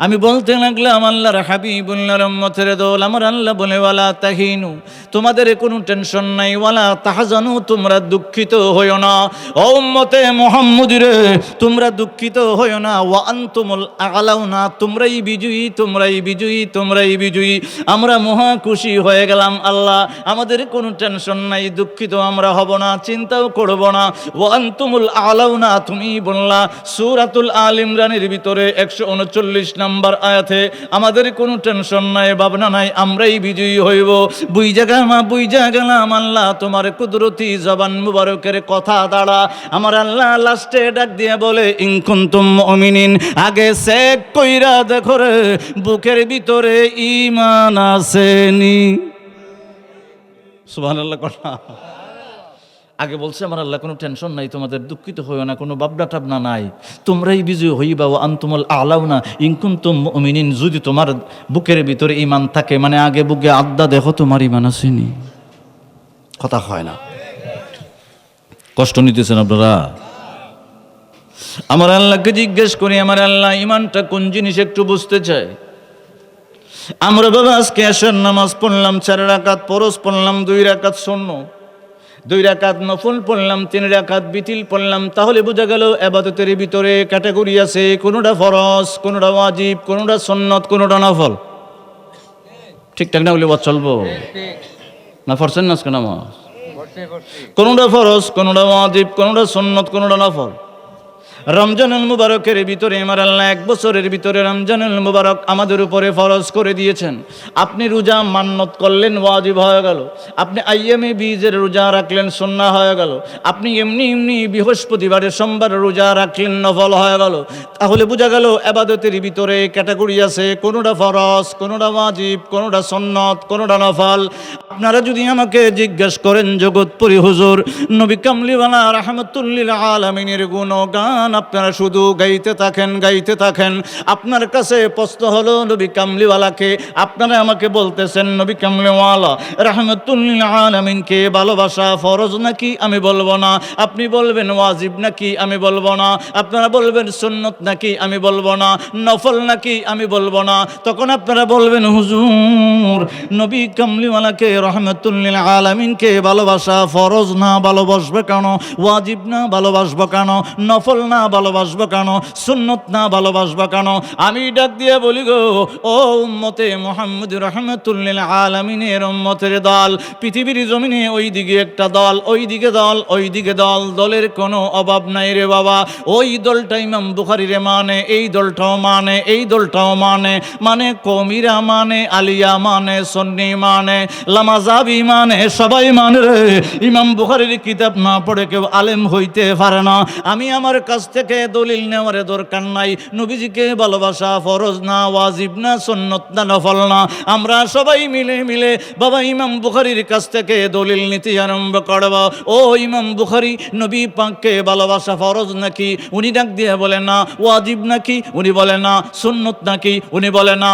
আমি বলতে লাগলাম আল্লাহর হাবিবুল্লাহর উম্মতের দল, আমার আল্লাহ বলে, ওয়ালা তাহিনু, তোমাদের কোনো টেনশন নাই, ওয়ালা তাহজানু, তোমরা দুঃখিত হইও না। ও উম্মতে মুহাম্মদী রে, তোমরা দুঃখিত হইও না। ওয়া আনতুমুল আ'লাউনা, তোমরাই বিজয়ী, তোমরাই বিজয়ী, তোমরাই বিজয়ী। আমরা মহা খুশি হয়ে গেলাম আল্লাহ, আমাদের কোনো টেনশন নাই, দুঃখিত আমরা হব না, চিন্তাও করব না। ওয়া আনতুমুল আ'লাউনা, তুমি বললা সূরাতুল আল ইমরানের ভিতরে 139 নম্বর আয়াতে, আমাদের কোনো টেনশন নাই, ভাবনা নাই, আমরাই বিজয়ী হইব। বুইজা গেলাম আল্লাহ তোমার কুদরতি জবান মুবারকের কথা দ্বারা। আমার আল্লাহ লাস্টে ডাক দিয়ে বলে, ইন কুনতুম মুমিনিন, আগে চেক কইরা দেখো রে বুকের ভিতরে ঈমান আসেনি। সুবহানাল্লাহ। কথা আগে বলছে আমার আল্লাহ কোনো টেনশন নাই, তোমাদের দুঃখিত হইও না, কোনো ভাবনা টাবনা নাই, তোমরাই বিজয়ী হইবা। ওয়া আনতুমুল আ'লাউনা ইন কুনতুম মুমিনিন, যদি তোমার বুকের ভিতরে ঈমান থাকে, মানে আগে বুকে আড্ডা দেখো তোমার ঈমান আসেনি। কথা হয় না? কষ্ট নিতেছেন আপনারা? আমার আল্লাহকে জিজ্ঞেস করি, আমার আল্লাহ ঈমানটা কোন জিনিস একটু বুঝতে চাই। আমরা বাবা আজকে এশার নামাজ পড়লাম 4 রাকাত, ফরজ পড়লাম 2 রাকাত সুন্নাত, 2 রাকাত নফল পড়লাম, 3 রাকাত বিতিল পড়লাম। তাহলে বোঝা গেল ইবাদতের ভিতরে ক্যাটাগরি আছে, কোনোটা ফরজ, কোনোটা ওয়াজিব, কোনোটা সুন্নাত, কোনোটা নফল। ঠিকঠাক না বলে চলবো না? পড়ছেন না আজকে নামাজ? কোনোটা ফরজ, কোনোটা ওয়াজিব, কোনোটা সুন্নাত, কোনোটা নফল। রমজানুল মুবারকের ভিতরে আমার আল্লাহ 1 বছরের ভিতরে রমজানুল মুবারক আমাদের উপরে ফরজ করে দিয়েছেন। আপনি রোজা মান্নত করলেন, ওয়াজিব হয়ে গেল। আপনি আইয়ামে বীজের রোজা রাখলেন, সুন্নাহ হয়ে গেল। আপনি এমনি বৃহস্পতিবারে সোমবার রোজা রাখলেন, নফল হয়ে গেল। তাহলে বোঝা গেল ইবাদতের ভিতরে ক্যাটাগরি আছে, কোনোটা ফরজ, কোনোটা ওয়াজিব, কোনোটা সুন্নাত, কোনোটা নফল। আপনারা যদি আমাকে জিজ্ঞেস করেন, জগৎপুরী হুজুর নবী কামলিওয়ালা রাহমাতুল লিল আলামিনের গুণগান আপনারা শুধু গাইতে থাকেন, আপনার কাছে প্রশ্ন হলো, নবী কামলিওয়ালাকে আপনারা আমাকে বলতেছেন নবী কামলিওয়ালা রাহমাতুল লিল আলামিনকে ভালোবাসা ফরজ নাকি? আমি বলবো না। আপনি বলবেন ওয়াজিব নাকি? আমি বলবো না। আপনারা বলবেন সুন্নাত নাকি? আমি বলবো না। নফল নাকি? আমি বলবো না। তখন আপনারা বলবেন, হুজুর নবী কামলিওয়ালাকে রাহমাতুল লিল আলামিনকে ভালোবাসা ফরজ না, ভালোবাসবে কেন? ওয়াজিব না, ভালোবাসবো কেন? নফল না, ভালোবাসবো কেন? সুন্নাত না, ভালোবাসবো কেন? আমি ডাক দিয়ে বলি গো, ও উম্মতে মুহাম্মদ রাহমাতুল লিল আলামিনের উম্মতের দল, পৃথিবীর জমিনে ওই দিকে একটা দল, ওই দিকে দল, ওই দিকে দল, দলের কোনো অভাব নাই রে বাবা। ওই দলটা ইমাম বুখারী রে মানে, এই দলটাও মানে, এই দলটাও মানে, মানে কওমিরা মানে, আলিয়া মানে, সুন্নি মানে, লামা মাযহাব ইমানে সবাই মানে রে। ইমাম বুখারীর কিতাব না পড়ে কেউ আলেম হইতে পারে না। আমি আমার কাছ থেকে দলিল নেওয়ার দরকার নাই। নবীজিকে ভালোবাসা ফরজ না, ওয়াজিব না, সুন্নত না, নফল না। আমরা সবাই মিলে বাবা ইমাম বুখারীর কাছ থেকে দলিল নিতে আরম্ভ করব। ও ইমাম বুখারী, নবী পাককে ভালোবাসা ফরজ নাকি? উনি ডাক দিয়ে বলে না। ওয়াজিব নাকি? উনি বলে না। সুন্নত নাকি? উনি বলে না।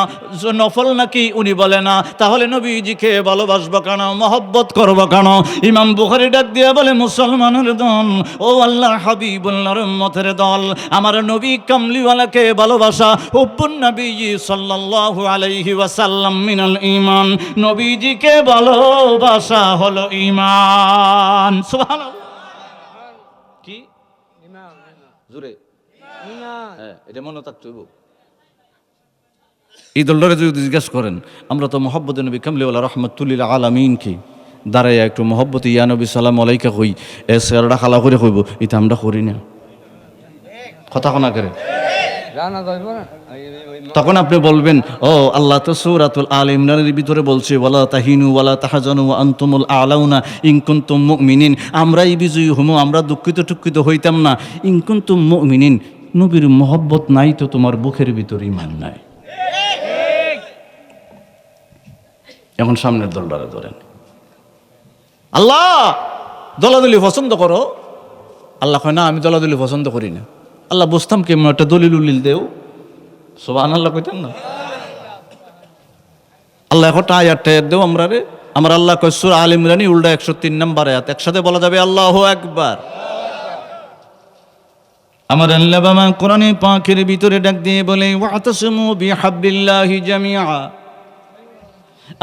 নফল নাকি? উনি বলে না। তাহলে নবীজিকে ভালোবাসবো কেন, মহব্বত করবো কেন? ইমাম বুখারী ডাক দিয়ে বলে, মুসলমানের দল, ও আল্লাহর হাবিবুল্লাহর উম্মতের দল, আমার নবী কামলিওয়ালাকে ভালোবাসা হুব্বুন নবী সাল্লাল্লাহু আলাইহি ওয়াসাল্লাম মিনাল ঈমান। নবীজিকে ভালোবাসা হলো ঈমান। সুবহানাল্লাহ। কি ঈমান? জোরে ঈমান। হ্যাঁ, এটা মনে থাকতে হবে। এই দলটারে যদি জিজ্ঞেস করেন, আমরা তো মোহাম্মদ নবী কামলিওয়ালা রহমাতুল্লিল আলামিনকে দাঁড়াই একটু মোহব্বত ইয়া নবী সালাম আলাইকা কই, এ সেরটা খালা করে কইব, এটা আমরা করি না। কথা কোনা করে তখন আপনি বলবেন, ও আল্লাহ তো সূরাতুল আল ইমরানের ভিতরে বলছে, ওয়ালা তাহিনু ওয়ালা তাহজানু ওয়া আনতুমুল আলাউনা ইন কুনতুম মুমিনিন। আমরাই বিজয়ী হমু, আমরা দুঃখিত হইতাম না। ইন কুনতুম মুমিনিন, নবীর মোহব্বত নাই তো তোমার বুকের ভিতরে ঈমান নাই। এখন সামনের দলটারে ধরেন, আল্লাহ দলাদলি পছন্দ করো। আল্লাহ কয় না, আমি দলাদলি পছন্দ করি না। আল্লাহ বুঝতাম কেমন একটা দলিল উলিল দেও, সুবহানাল্লাহ কইতেন না। আল্লাহ একটা আয়াত দেও আমরা রে। আমার আল্লাহ কয় সূরা আল ইমরান উল্টা 103 নম্বর আয়াত, একসাথে বলা যাবে আল্লাহু আকবার। আমার আল্লাহ বাবা কোরআনে পাকের ভিতরে ডাক দিয়ে বলে, ওয়াতাসমু বিহাবলিল্লাহি জামিআ।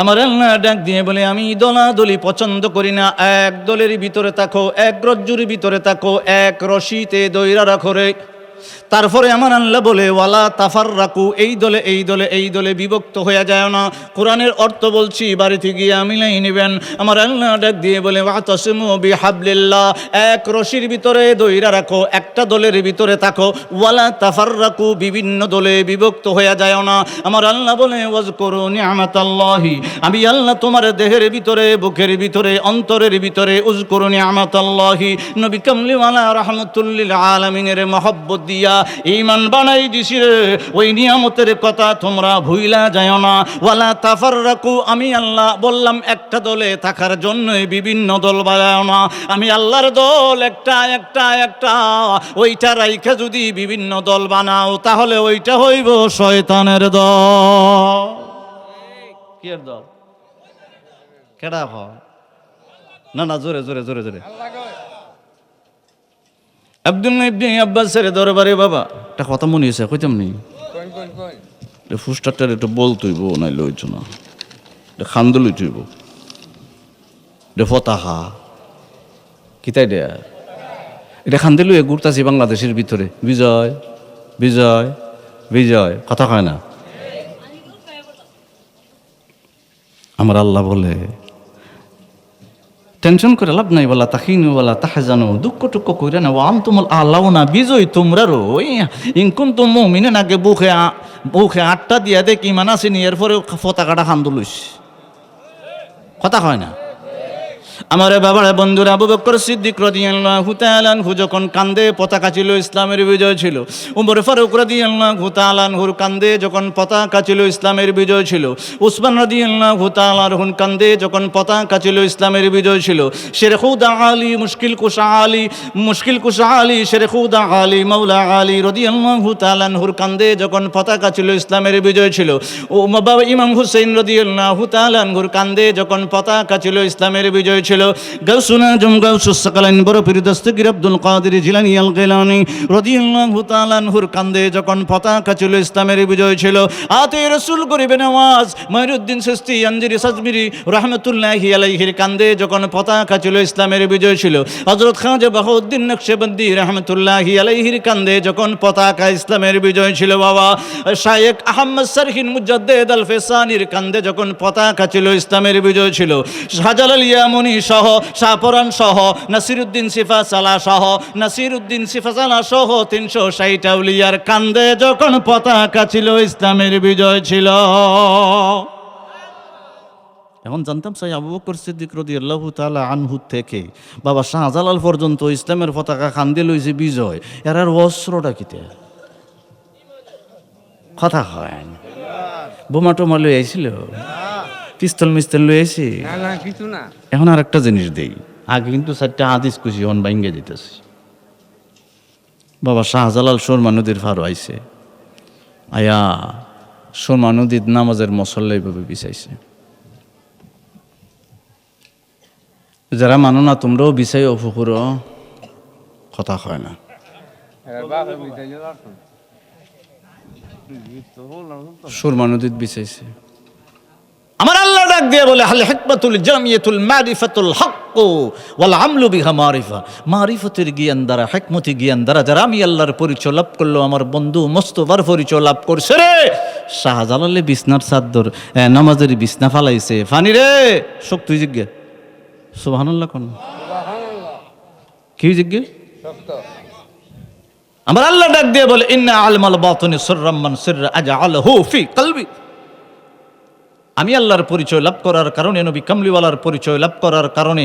আমার আল্লাহ ডাক দিয়ে বলে, আমি দলাদলি পছন্দ করি না। এক দলের ভিতরে থাকো, এক রজ্জুর ভিতরে থাকো, এক রশিতে দইরা রাখো রে। তারপরে আমার আল্লাহ বলে, ওয়ালা তাফাররাকু, এই দলে এই দলে এই দলে বিভক্ত হয়ে যায় না। কোরআনের অর্থ বলছি, বাড়িতে গিয়ে মিলাই নেবেন। আমার আল্লাহ ডাক দিয়ে বলে, ওয়াতাসিমু বিহাবলিল্লাহ, এক রশির ভিতরে দইরা রাখো, একটা দলের ভিতরে থাকো। ওয়ালা তাফাররাকু, বিভিন্ন দলে বিভক্ত হয়ে যায় না। আমার আল্লাহ বলে, ওয়াজকুরু নি'মাতাল্লাহি, আমি আল্লাহ তোমার দেহের ভিতরে, বুকের ভিতরে, অন্তরের ভিতরে উযকুরু নি'মাতাল্লাহি, নবী কামলিওয়ালা রাহমাতুল্লিল আলামিনের মহব্বত দিয়া ঈমান বানাই দিছি রে। ওই নিয়ামতের কথা তোমরা ভুইলা যায় না। ওয়ালা তাফাররাকু, আমি আল্লাহ বললাম একটা দলে থাকার জন্য বিভিন্ন দল বানায় না। আমি আল্লাহর দল একটা একটা একটা, ওইটা রাইখা যদি বিভিন্ন দল বানাও, তাহলে ওইটা হইব শয়তানের দল। কি এর দল? কেডা হয় না? না, জোরে জোরে জোরে জোরে। আব্দুল্লাহ ইবনে আব্বাসের দরবারে বাবা একটা কথা মনে হয়েছে, কইতাম নি ফুস্টারটার একটু বলতইব, নাই লইছ না, খান্দ লইতইব, ফতাহা কিতাই দেয়া, এটা খান্দে লইয়া ঘুরতাছি বাংলাদেশের ভিতরে, বিজয় বিজয় বিজয়, কথা কয় না। আমার আল্লাহ বলে, টেনশন করে লাভ নাই, বলা তাহিনু বলা তাহজানু, দুঃখ টুক্ষ কইরা না, আনতুমুল আলাউনা, বিজয় তোমরা রো। ইন কুনতুম মুমিনিন, আগে বুকে আটটা দিয়া দেখ ইমান আসেনি, এরপরে পতাকাটা খান্দু লইস, কথা হয় না। আমার বাবার বন্ধুরা, আবু বকর সিদ্দিক রাদিয়াল্লাহু তাআলা আনহু যখন কান্দে, পতাকা ছিল, ইসলামের বিজয় ছিল। উমর ফারুক রাদিয়াল্লাহু তাআলা আনহুর কান্দে যখন পতাকা ছিল, ইসলামের বিজয় ছিল। উসমান রাদিয়াল্লাহু তাআলা আনহুর কান্দে যখন পতাকা ছিল, ইসলামের বিজয় ছিল। শেরখুদা আলী, মুশকিল কুশা আলী, শেরখুদা আলী মাওলা আলী রাদিয়াল্লাহু তাআলা আনহুর কান্দে যখন পতাকা ছিল, ইসলামের বিজয় ছিল। ও বাবা ইমাম হুসাইন রাদিয়াল্লাহু তাআলা আনহুর কান্দে যখন পতাকা ছিল, ইসলামের বিজয় ছিল। গাউসুল আজম গাউসুস সাকালাইন বড় পীর দস্তগীর আব্দুল কাদের জিলানী আল গিলানী রাদিয়াল্লাহু তাআলা আনহুর কান্দে যখন পতাকা ছিল, ইসলামের বিজয় ছিল। আতে রাসূল গরিবে নওয়াজ মঈনুদ্দিন চিশতি আনজিরি সাজমিরি রাহমাতুল্লাহি আলাইহির কান্দে যখন পতাকা ছিল, ইসলামের বিজয় ছিল। হযরত খাজা বাহাউদ্দিন নকশবন্দি রাহমাতুল্লাহি আলাইহির কান্দে যখন পতাকা, ইসলামের বিজয় ছিল। বাবা শায়েখ আহমদ সরহিন মুজাদ্দিদ আল ফেসানির কান্দে যখন পতাকা ছিল, ইসলামের বিজয় ছিল। শাহজালাল ইয়ামুনি সহ, শাহপরান সহ, নাসিরউদ্দিন সিফাসালা সহ, নাসিরউদ্দিন সিফাসালা সহ 360 আউলিয়ার কান্দে যখন পতাকা ছিল, ইসলামের বিজয় ছিল। এখন জানতাম চাই আবু বকর সিদ্দিক রাদিয়াল্লাহু তাআলা আনহু থেকে বাবা শাহজালাল পর্যন্ত ইসলামের পতাকা খান্দে লইছে বিজয় এরার অস্ত্রটা কিতে কথা হয় বোমা টোমা লই আইছিল পিস্তল মিস্তল লই আইছি কিছু না। এখন আর একটা জিনিস দেই আগে কিন্তু 4টা হাদিস কুছি অন বাইঙ্গে দিতেছি বাবা শাহজালাল সুরমা নদীর ফারো আইছে আয়া সুরমা নদীর নামাজের মসল্লা এইভাবে বিছাইছে যারা মানো না তোমরাও বিছাই অপুকুর কথা হয় না সুরমা নদীর বিছাইছে আমার আল্লাহ ডাক দিয়ে বলে হাল হিকমাতুল জামিয়াতুল মারিফাতুল হক ওয়াল আমলু বিহা মারিফা মারিফতের জ্ঞান দ্বারা হিকমতি জ্ঞান দ্বারা যারা আমি আল্লাহর পরিচয় লাভ করলো আমার বন্ধু মোস্তফার পরিচয় লাভ করছে রে শাহজালালে বিছনার চাদর নামাজের বিছনা ফালাইছে ফানি রে শক্তি জিজ্ঞে সুবহানাল্লাহ কোন কি জিজ্ঞে আমার আল্লাহ ডাক দিয়ে বলে ইন্না আলমাল বাতিনি সিররাম মান সিররা আজআলহু ফি কলবি আমি আল্লাহর পরিচয় লাভ করার কারণে নবী কামলিওয়ালার পরিচয় লাভ করার কারণে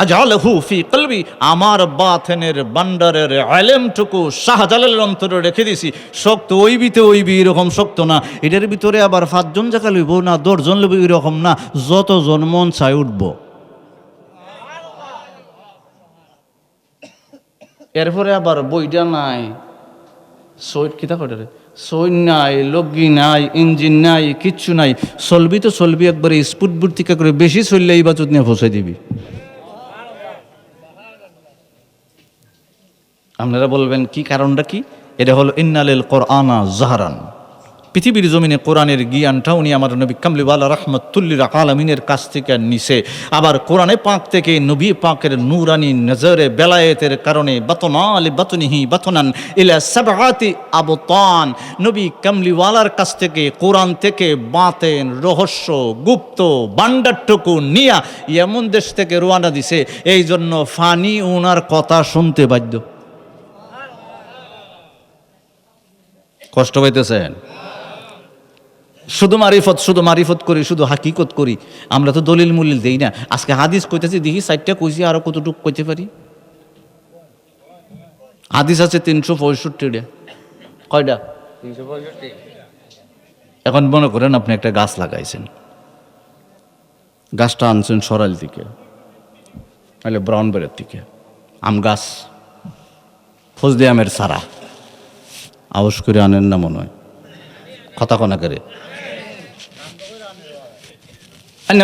আজআলহু ফি কলবি আমার বাতিনের বান্ডারের ইলমটুকু শাহজালালের অন্তরে রেখে দিছি শক্ত ওইবি এরকম শক্ত না এটার ভিতরে আবার 5 জন জায়গা লইব না 10 জন লইব এরকম না যতজন মন চাই উঠব এরপরে আবার বইটা নাই সৈট কিতা করে সৈন নাই লগি নাই ইঞ্জিন নাই কিচ্ছু নাই চলবি তো চলবি একবারে স্পুট বুর্তিকা করে বেশি চললে এই বাজুত নিয়ে ফসাই দিবি আপনারা বলবেন কি কারণটা কি এটা হলো ইন্নালিল কোরআনা জাহরান পৃথিবীর জমিনে কোরআনের জ্ঞানটা উনি আমার নবী কামলিওয়ালা রাহমাতুল্লিল আলামিনের কাছ থেকে নিছে আবার কোরআনে পাক থেকে নবী পাকের নূরানি নজরে বেলায়েতের কারণে বাতনালি বাতনিহি বাতনান ইলা সাবআতি আবতান নবী কামলিওয়ালার কাছ থেকে কোরআন থেকে বাতেন রহস্য গুপ্ত ভান্ডারটুকু নিয়া এমন দেশ থেকে রওনা দিছে এই জন্য ফানি ওনার কথা শুনতে বাধ্য কষ্ট পাইতেছেন শুধু মারিফত করি শুধু হাকিকত করি আমরা তো দলিল মুলিল দেই না আজকে হাদিস কইতেছি দেখি 4টা কইছি আরো কতটুকু কইতে পারি হাদিস আছে 365টা কয়টা 365 এখন মনে করেন আপনি একটা গাছ লাগাইছেন গাছটা আনছেন সরাইল থেকে নাহলে ব্রাউনবেরির থেকে আম গাছ ফজলি আমের সারা আওয়াজ করে আনেন না মনে হয় কথা কনা করে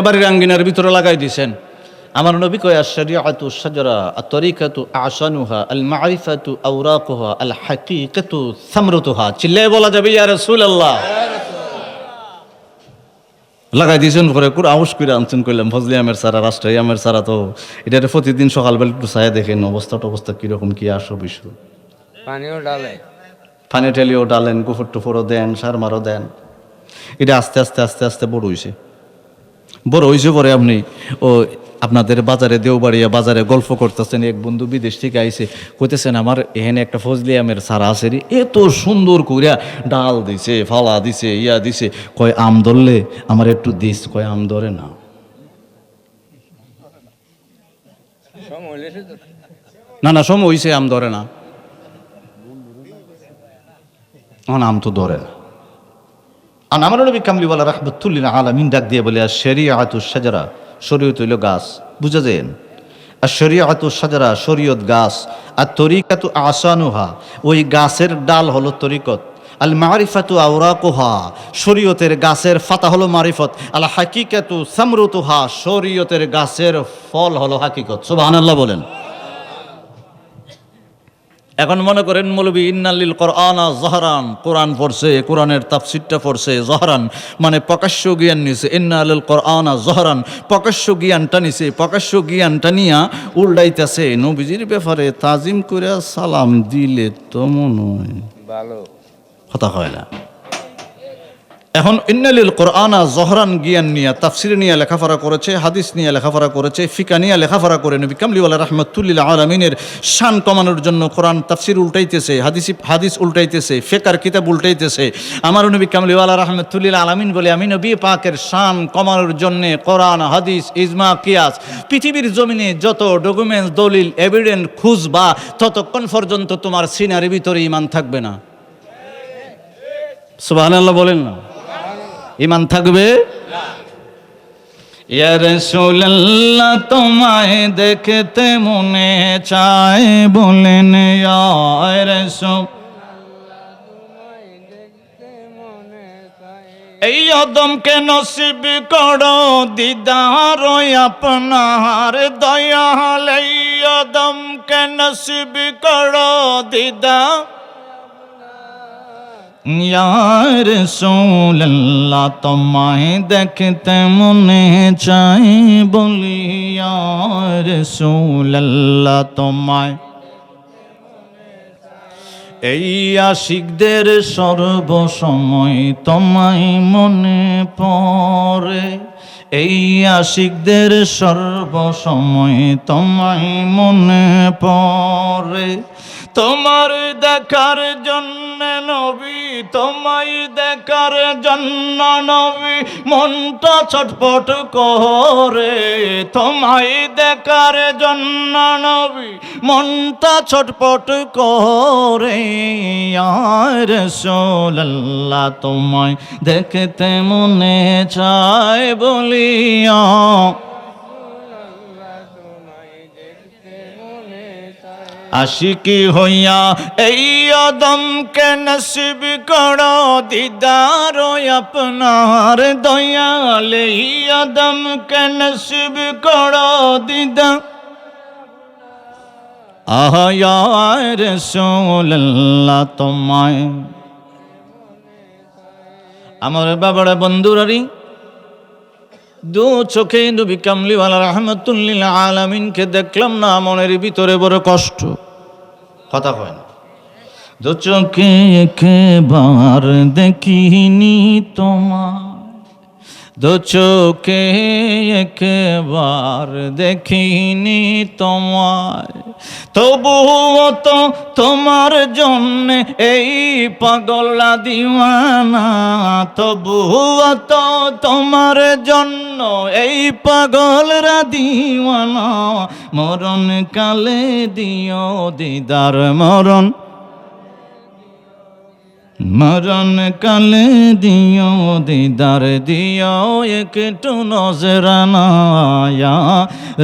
বাড়ির আঙ্গিনার ভিতরে লাগাই দিয়েছেন আমার নবী কয় আশ-শারিআতু শাজারা আত-তরিকাতু আসানুহা আল-মারিফাতু আওরাকুহা আল-হাকীকাতু সামরাতুহা চিল্লায়ে বলা যাবে ইয়া রাসূলুল্লাহ লাগাই দিয়েছেন করে কুর আউশ করে আনছেন কইলাম ফজলি আমের সারা রাষ্ট্রীয় আমের সারা তো এটা প্রতিদিন সকালবেলা একটু ছায়া দেখেন অবস্থা কিরকম কি আসো বিষয় পানি ঠেলিও ডালেন কুফুর টুফুরও দেন সার মারও দেন এটা আস্তে আস্তে বড় হয়েছে পরে আপনি ও আপনাদের বাজারে দেওবাড়িয়া বাজারে গল্প করতেছেন এক বন্ধু বিদেশ থেকে আইছে কইতেছেন আমার এখানে একটা ফজলি আমের সারা আছে রে এত সুন্দর কইরা ডাল দিছে ফালা দিছে ইয়া দিছে কয় আম ধরলে আমার একটু দিস কয় আম ধরে না সময় হইছে আম ধরে না আম তো ধরে না আমার নবী কামলিওয়ালা রাহমাতুল্লিল আলামিন ডাক দিয়ে বলে আশ-শারিআতু শাজারা শরীয়ত হইল গাছ বুঝা যায় আশ-শারিআতু শাজারা শরীয়ত গাছ আর তরিকাতু আসানুহা ওই গাছের ডাল হলো তরিকত আল-মারিফাতু আওরাকুহা শরীয়তের গাছের ফাতা হলো মারিফত আল-হাকীকাতু সামরাতুহা শরীয়তের গাছের ফল হলো হাকিকত সুবহানাল্লাহ বলেন এখন মনে করেন মৌলবী ইন্নালিল কোরআনা জাহরান কোরআন পড়ছে কোরআনের তাফসিরটা পড়ছে জাহরান মানে প্রকাশ্য জ্ঞান নিছে ইন্নালিল কোরআনা জাহরান প্রকাশ্য জ্ঞানটা নিছে প্রকাশ্য জ্ঞানটা নিয়া উল্টাইতেছে নবীজির ব্যাপারে তাজিম করে সালাম দিলে তো মনে হয় ভালো কথা হয় না এখন ইন্নালিল কোরআনা জহরান জ্ঞান নিয়ে তাফসির নিয়ে লেখাপড়া করেছে, হাদিস নিয়ে লেখাপড়া করেছে, ফিকা নিয়ে লেখাপড়া করে নবী কামলিওয়ালা রাহমাতুল্লিল আলামিনের শান কমানোর জন্য কোরআন তাফসির উল্টাইতেছে, হাদিস উল্টাইতেছে, ফিকার কিতাব উল্টাইতেছে। আমার নবী কামলিওয়ালা রাহমাতুল্লিল আলামিন বলে আমি নবী পাকের শান কমানোর জন্য কোরআন, হাদিস, ইজমা, কিয়াস পৃথিবীর জমিনে যত ডকুমেন্টস, দলিল, এভিডেন্স খুঁজবা ততক্ষণ পর্যন্ত তোমার সিনার ভিতরে ঈমান থাকবে না। সুবহানাল্লাহ বলেন না, ঈমান থাকবে না। ইয়া রাসূলুল্লাহ তোমায় দেখতে মনে চায়, বলেন ইয়া রাসূল এই আদমকে নসিব করো দিদার আপনার দয়াল, এই আদমকে নসিব করো দিদার। ইয়া রাসূলুল্লাহ তোমায় দেখতে মনে চাই, বলি ইয়া রাসূলুল্লাহ তোমায়। এই আশিকদের সর্বসময় তোমায় মনে পড়ে, এই আশিকদের সর্বসময় তোমায় মনে পড়ে। তোমার দেখার জন্য নবী, তোমায় দেখার জন্য নবী মনটা ছটফট করে, তোমায় দেখার জন্য নবী মনটা ছটফট করে। ইয়া রাসূলুল্লাহ তোমায় দেখতে মনে চায়, বলিয়া আশিকি হইয়া এই আদমকে নসিব করো দিদার আপনার দয়াল, এই আদমকে নসিব করো দিদার। আহা ইয়া রাসূলুল্লাহ তোমায়। আমার বাবারা বন্ধুরারি দু চোখে নবী কামলিওয়ালা রাহমাতুল্লিল আলামিনকে দেখলাম না, মনের ভিতরে বড় কষ্ট। কথা হয় না। দু চোখে একবার দেখিনি তোমায়, দু চোখে একবার দেখিনি তোমায়, তবুও তো তোমার জন্য এই পাগলা দিওয়ানা, তবুও তো তোমার জন্য এই পাগলরা দিওয়ানা। মরণ কালে দিও দিদার, মরণ মরণ কালে দিও দিদার, দিও একটু নজরানা। ইয়া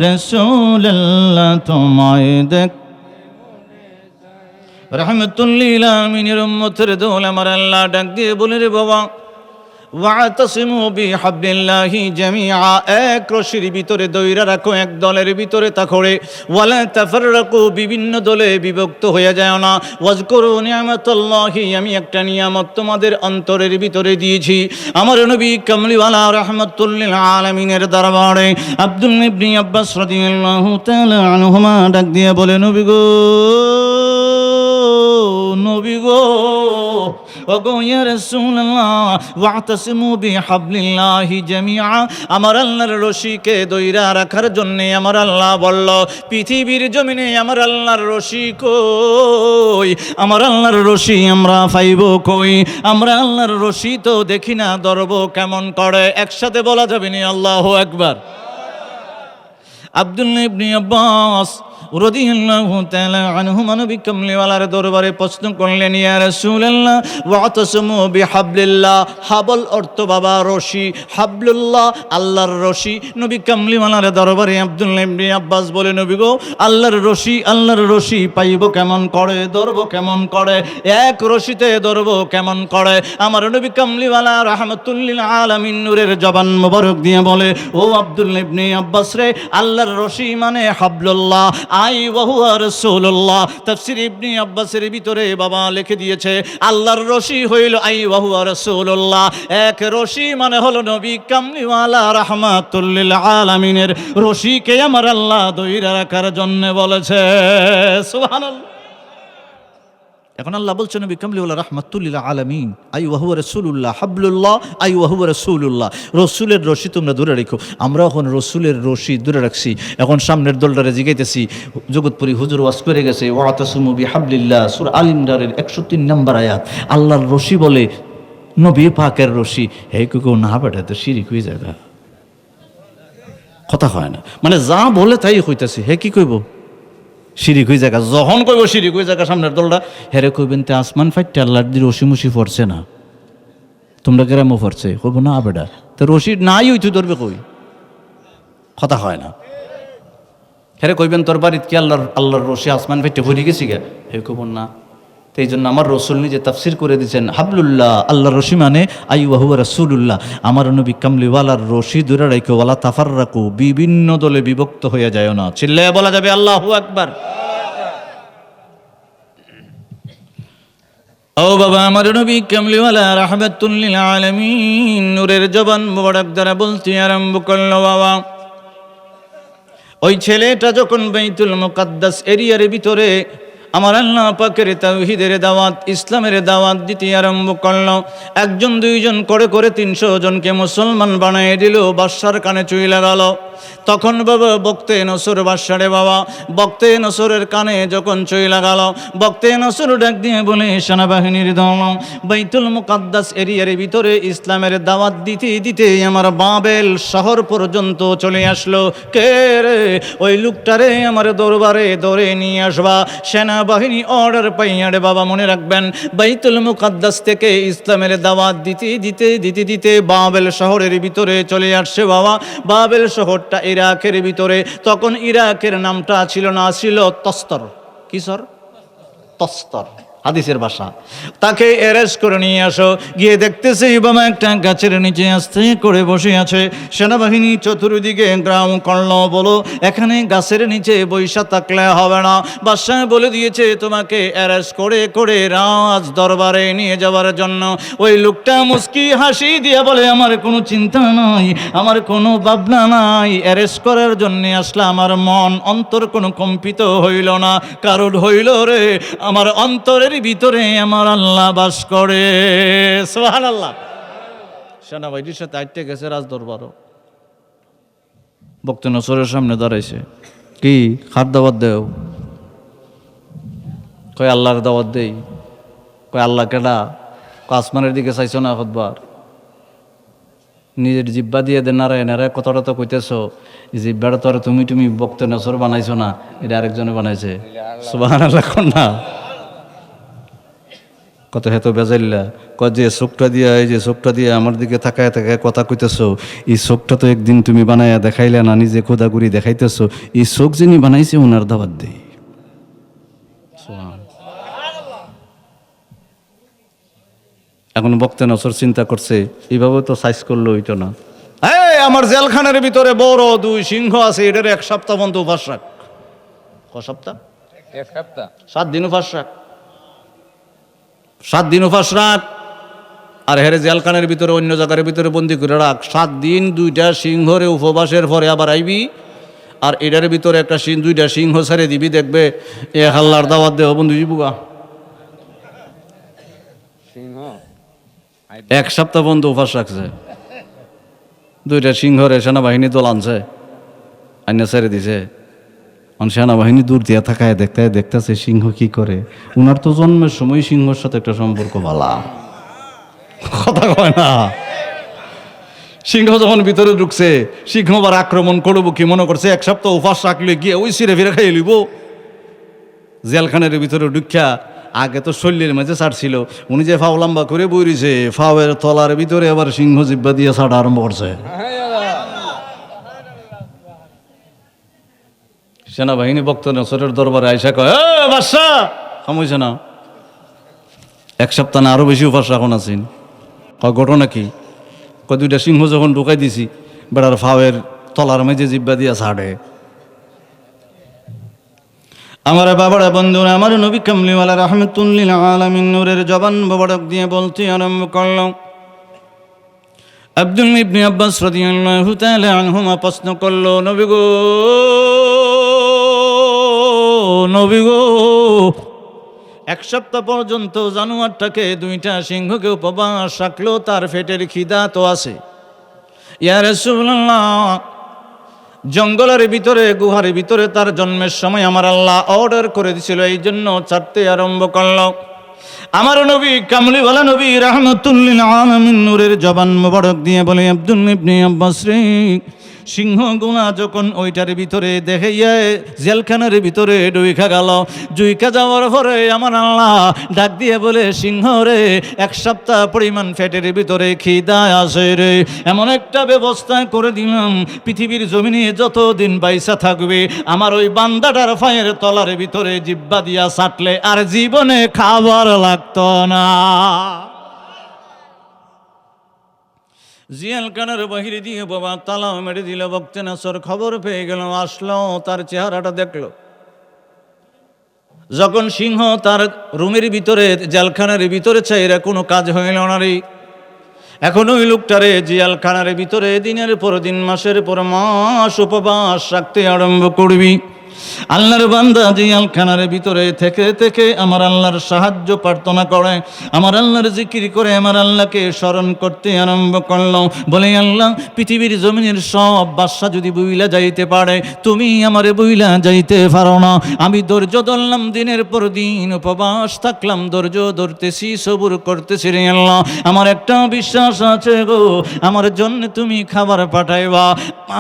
রাসূলুল্লাহ তোমায় দেখ রাহমাতুল্লিল আলামিনের উম্মতের দোল আমার আল্লাহ ডাক দিয়ে বলে রে বাবা, ওয়াতাসিমু বিহাবলিল্লাহি জামিআ, এক রশির ভিতরে দইরা রাখো, এক দলের ভিতরে তাকড়ে। ওয়ালা তাফাররাকু, বিভিন্ন দলে বিভক্ত হয়ে যায় না। ওয়াজকুরু নিয়ামাতাল্লাহি, আমি একটা নিয়ামত তোমাদের অন্তরের ভিতরে দিয়েছি। আমার নবী কামলিওয়ালা রাহমাতুল্লিল আলামিনের দরবারে আব্দুল্লাহ ইবনে আব্বাস রাদিয়াল্লাহু তাআলা আনহুমা ডাক দিয়ে বলে, নবী গো, নবী গো, ওগো ইয়া রাসূলুল্লাহ, ওয়াতাসিমু বিহাবলিল্লাহি জামিআ, আমার আল্লাহর রশিকে দইরা রাখার জন্য আমার আল্লাহ বলল, পৃথিবীর জমিনে আমার আল্লাহর রশি কই, আমার আল্লাহর রশি আমরা পাইব কই? আমরা আল্লাহর রশি তো দেখি না, ধরব কেমন করে? একসাথে বলা যাবে না আল্লাহু আকবার। আব্দুল্লাহ ইবনে আব্বাস রাদিয়াল্লাহু তাআলা আনহুমা নবী কামলিওয়ালার দরবারে প্রশ্ন করলেন, ইয়া রাসূলুল্লাহ ওয়াতাসমু বিহাবলিল্লাহ, হাবল অর্থ বাবা রশি, হাবলুল্লাহ আল্লাহর রশি। নবী কামলিওয়ালার দরবারে আব্দুল্লাহ ইবনে আব্বাস বলে, নবী গো, আল্লাহর রশি, আল্লাহর রশি পাইব কেমন করে, ধরব কেমন করে, এক রশিতে ধরব কেমন করে? আমার নবী কামলিওয়ালা রাহমাতুল্লিল আলামিন নূরের জবান মোবারক দিয়ে বলে, ও আব্দুল্লাহ ইবনে আব্বাস রে, আল্লাহর রশি মানে হাবলুল্লাহ, আই ওয়াহুয়া রাসূলুল্লাহ। তাফসীর ইবনে আব্বাসের ভিতরে বাবা লিখে দিয়েছে, আল্লাহর রশি হইল আই ওয়াহুয়া রাসূলুল্লাহ, এক রশি মানে হলো নবী কামলিওয়ালা রাহমাতুল্লিল আলামিনের রশিকে আমার আল্লাহ দইরা রাখার জন্য বলেছে। সুবহানাল্লাহ। এখন আল্লাহ বলছেন নবী কামলিওয়ালা রাহমাতুল লিল আলামিন আই ওয়া হুয়া রাসূলুল্লাহ হাবলুল্লাহ আই ওয়া হুয়া রাসূলুল্লাহ, রসুলের রশি তোমরা দূরে রেখো। আমরা এখন রসুলের রশি দূরে রাখছি। এখন সামনের দলটারে জিগাইতেছি, জগৎপুরি হুজুর ওয়াজ করে গেছে ওয়াতাসিমু বিহাবলিল্লাহ সূরা আল ইমরানের 103 নম্বর আয়াত। আল্লাহর রশি বলে নবী পাকের রশি। হে কেউ না বেটা তো শিরিক হয়ে যায়, কথা হয় না, মানে যা বলে তাই হইতেছে। হে কি কইব শিরিক হয়ে জায়গা, যখন কইব শিরিক হয়ে জায়গা সামনের দলটা হেরে কইবেন তে আসমান ফাইটে আল্লাহর দিয়ে রশি মুশি পড়ছে না, তোমরা গ্রামও পড়ছে, কইব না বেটা তো রশি নাই হইতে ধরবে কই, কথা হয় না। হেরে কইবেন তোর বাড়িতে কি আল্লাহর রশি আসমান ফাইটে পড়ে গেছি গে, হে কইব না। তো এই জন্য আমার রসুল নিজে তাফসির করে দিয়েছেন হাবলুল্লাহ, আল্লাহর রশি মানে আই ওয়া হুয়া রাসূলুল্লাহ, আমার নবী কামলিওয়ালার রশি দূরে রাখো, ওয়ালা তাফাররাকু, বিভিন্ন দলে বিভক্ত হয়ে যায় না। চিল্লায়া বলা যাবে আল্লাহু আকবার। ও বাবা, আমার নবী কামলিওয়ালা রাহমাতুল লিল আলামিন নূরের জবান মোবারক দ্বারা বলতে আরম্ভ করলো, বাবা ওই ছেলেটা যখন বাইতুল মুকাদ্দাস এরিয়ার ভিতরে আমার আল্লাহ পাকের তাওহীদের দাওয়াত, ইসলামের দাওয়াত দিতে আরম্ভ করলো, একজন দুইজন করে করে 300 জনকে মুসলমান বানিয়ে দিল, বাদশার কানে চুই লাগালো। তখন বাবা বক্তে নসর বাদশারে, বাবা বক্তে নসরের কানে যখন চুই লাগালো, বক্তে নসর ডাক দিয়ে বলে সেনাবাহিনীর দল বাইতুল মুকাদ্দাস এরিয়ার ভিতরে ইসলামের দাওয়াত দিতে দিতে আমার বাবেল শহর পর্যন্ত চলে আসলো। কে রে ওই লোকটারে আমার দরবারে ধরে নিয়ে আসবা। সেনাবাহিনী অর্ডার পাইয়া রে বাবা, মনে রাখবেন বাইতুল মুকাদ্দাস থেকে ইসলামের দাওয়াত দিতে দিতে দিতে দিতে বাবেল শহরের ভিতরে চলে আসছে। বাবা বাবেল শহরটা ইরাকের ভিতরে, তখন ইরাকের নামটা ছিল না, ছিল তস্তর। কি সর? তস্তর, হাদিসের ভাষা। তাকে অ্যারেস্ট করে নিয়ে আসো। গিয়ে দেখতেছে বাবা একটা গাছের নিচে আস্তে করে বসে আছে। সেনাবাহিনী চতুর্দিকে গ্রাম করল, বলো এখানে গাছের নিচে বৈশা থাকলে হবে না। বাদশাহ বলে দিয়েছে তোমাকে অ্যারেস্ট করে করে রাজ দরবারে নিয়ে যাওয়ার জন্য। ওই লোকটা মুস্কি হাসি দিয়ে বলে আমার কোনো চিন্তা নাই, আমার কোনো ভাবনা নাই, অ্যারেস্ট করার জন্য আসলে আমার মন অন্তর কোনো কম্পিত হইল না, কারণ হইল রে আমার অন্তরের ভিতরে আমার আল্লাহ বাস করে। সুবহানাল্লাহ। সেনাবাহিনীর সাথে আইতে গেছে রাজ দরবারও, বক্তে নসরের সামনে দাঁড়াইছে, কি খার দাওয়াত দেও? কয় আল্লাহর দাওয়াত দেই। কয় আল্লাহ কেডা? কয় আসমানের দিকে চাইছো না কতবার? নিজের জিব্বা দিয়ে দে নারায় নারায় কথাটা তো কইতেছ, জিব্বাটা তো আর তুমি বক্তে নসর বানাইছো না, এটা আরেকজনে বানাইছে। সুবহানাল্লাহ না কত হেত বেজাইল্লা। কয় যে চোখটা দিয়া, এই যে চোখটা দিয়ে আমার দিকে তাকায় তাকায় কথা কইতেছো, এই চোখটা তো একদিন তুমি বানাইয়া দেখাইলে না, নিজে খোদাগুড়ি দেখাইতেছো, এই চোখ যিনি বানাইছে ওনার দাওয়াত দেই। এখন বক্তে নসর চিন্তা করছে এইভাবে তো সাইজ করলো হইতো না। হ্যাঁ, আমার জেলখানের ভিতরে বড় 2 সিংহ আছে, এটার 1 সপ্তাহ বন্ধ উপাস রাখ। ক সপ্তাহ? 1 সপ্তাহ, 7 দিন উপাস রাখ, 7 দিন উপাস রাখ। আর হেরে জেলখানের ভিতরে অন্য জায়গার ভিতরে বন্দি করে রাখ 7 দিন। 2টা সিংহরে উপবাসের পরে আবার আইবি, আর এটার ভিতরে একটা 2টা সিংহ ছেড়ে দিবি, দেখবে এ হাল্লার দাওয়াত দেহ বন্ধু বুগা। সিংহ 1 সপ্তাহ বন্ধ উপাস রাখছে, 2টা সিংহরে সেনাবাহিনী দল আনছে, আইনা ছেড়ে দিছে। সেনাবাহিনী দূর দিয়া থাকায় দেখতেছে সিংহ কি করে। উনার তো জন্মের সময় সিংহর সাথে একটা সম্পর্ক ভালা, কথা কয় না। সিংহ যখন ভিতরে ঢুকছে, সিংহ আবার আক্রমণ করবো কি মনে করছে, 1 সপ্তাহ উপাস রাখলে গিয়ে ওই সিরে ফিরে খাইয়ে লিব। জেলখানের ভিতরে ঢুকিয়া আগে তো শল্যের মাঝে ছাড়ছিল, উনি যে ফাও লম্বা করে বইরিছে, ফাওয়ের তলার ভিতরে আবার সিংহ জিব্বা দিয়ে ছাড়া আরম্ভ করছে। সেনাবাহিনী বক্ত নসরের দরবারে আইসা কয়, বাদশাহ খামইছে না, 1 সপ্তাহ না আরো বেশি উপাস রাখুন আছেন। কয় ঘটনা কি? কয় 2টা সিংহ যখন ঢুকাই দিছি, বেড়ার ফাওয়ের তলার মেঝে জিব্বা দিয়া ছাড়ে। আমার বাবারা বন্ধুরা, আমার নবী কামলিওয়ালা রাহমাতুল লিল আলামিন নূরের জবান মোবারক দিয়ে বলতে আরম্ভ করল। আব্দুল ইবনে আব্বাস রাদিয়াল্লাহু তাআলা আনহুমা প্রশ্ন করল, নবী গো, নবী গো, এক সপ্তাহ পর্যন্ত জানোয়ারটাকে, দুইটা সিংহকে উপবাস রাখলো, তার পেটের খিদা তো আছে। ইয়া রাসূলুল্লাহ, জঙ্গলের ভিতরে, গুহার ভিতরে তার জন্মের সময় আমার আল্লাহ অর্ডার করে দিছিল, এই জন্য ছাড়তে আরম্ভ করলো। আমার নবী, কামলিওয়ালা নবী রাহমাতুল লিল আলামিন, নূরের জবান মোবারক দিয়ে বলে, আব্দুল ইবনে আব্বাস রে, সিংহগুলা যখন ওইটার ভিতরে দেখে জেলখানার ভিতরে ডুইখা গেল, জুইখা যাওয়ার পরে আমার আল্লাহ ডাক দিয়ে বলে, সিংহ রে, এক সপ্তাহ পরিমাণ পেটের ভিতরে খিদা আসে রে, এমন একটা ব্যবস্থা করে দিলাম, পৃথিবীর জমিনে যতদিন বাইসা থাকবে আমার ওই বান্দাটার পায়ের তলার ভিতরে জিব্বা দিয়া চাটলে আর জীবনে খাবার লাগতো না। জিয়ালখানার বাহিরে দিয়ে বাবা তালা মেরে দিল। বক্তে নাসর খবর পেয়ে গেল, আসলো, তার চেহারাটা দেখলো। যখন সিংহ তার রুমের ভিতরে, জেলখানার ভিতরে চাইরা কোনো কাজ হইল না রে, এখন ওই লোকটারে জিয়ালখানার ভিতরে দিনের পর দিন, মাসের পর মাস উপবাস রাখতে আরম্ভ করবি। আল্লাহর বান্দা জিয়ালখানার ভিতরে থেকে থেকে আমার আল্লাহর সাহায্য প্রার্থনা করে, আমার আল্লাহর জিকির করে, আমার আল্লাহকে স্মরণ করতে আরম্ভ করলো। বলে, আল্লাহ, পৃথিবীর জমিনের সব বাদশা যদি বইলা যাইতে পারে, তুমি আমারে বইলা যাইতে পারো না। আমি ধৈর্য ধরলাম, দিনের পর দিন উপবাস থাকলাম, ধৈর্য ধরতেছি, সবুর করতেছি রে আল্লাহ, আমার একটা বিশ্বাস আছে গো, আমার জন্য তুমি খাবার পাঠাইবা।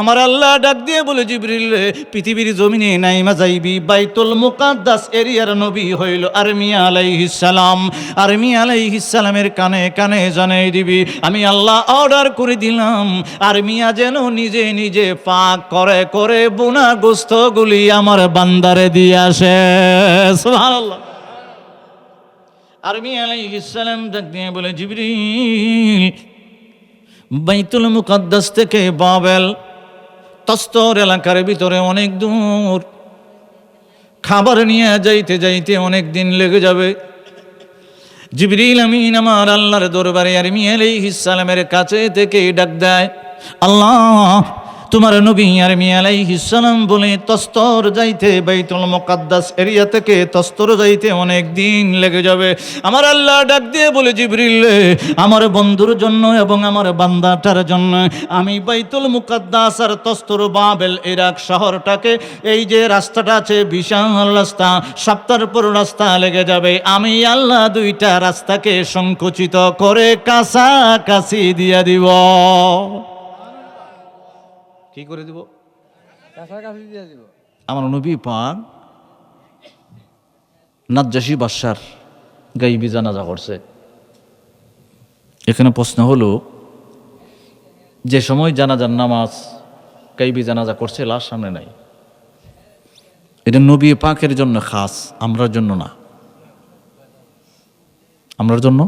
আমার আল্লাহ ডাক দিয়ে বলে, জিবরিল রে, পৃথিবীর জমিনে নাইমা যাইবি, বাইতুল মুকাদ্দাস এরিয়ার নবী হইল আরমিয়া আলাইহিস সালাম। আরমিয়া আলাইহিস সালামের কানে কানে জানাই দিবি, আমি আল্লাহ অর্ডার করে দিলাম, আরমিয়া যেন নিজে নিজে পাক করে করে বুনা গোস্তগুলি আমার বান্দারে দিয়ে আসে। সুবহানাল্লাহ। আরমিয়া আলাইহিস সালাম ডাক দিয়ে বলে, জিবরিল, বাইতুল মুকাদ্দাস থেকে বাবেল তস্তর এলাকার ভিতরে অনেক দূর, খাবার নিয়ে যাইতে যাইতে অনেক দিন লেগে যাবে। জিবরিল আমিন আমার আল্লাহর দরবারে আরমিয়া আলাইহিস সালামের কাছে থেকে ডাক দেয়, আল্লাহ, তোমার নবী আরমিয়া আলাইহিস সালাম বলে, তস্তর যাইতে, বাইতুল মুকাদ্দাস এরিয়া থেকে তস্তর যাইতে অনেক দিন লেগে যাবে। আমার আল্লাহ ডাক দিয়ে বলে, জিবরিল, আমার বন্ধুর জন্য এবং আমার বান্দাটার জন্য আমি বাইতুল মুকাদ্দাস আর তস্তর বাবেল ইরাক শহরটাকে, এই যে রাস্তাটা আছে বিশাল রাস্তা, সপ্তাহের পর রাস্তা লেগে যাবে, আমি আল্লাহ দুইটা রাস্তাকে সংকুচিত করে কাছাকাছি দিয়ে দিব। কি করে দিব? কাছাকাছি দিয়ে দিব। আমার নবী পাক নাজ্জাশী বাদশার গায়বী জানাজা করছে। এখানে প্রশ্ন হলো, যে সময় জানাজার নামাজ, গায়বী জানাজা করছে, লাশ সামনে নাই, এটা নবী পাকের জন্য খাস, আমরার জন্য না। আমরার জন্য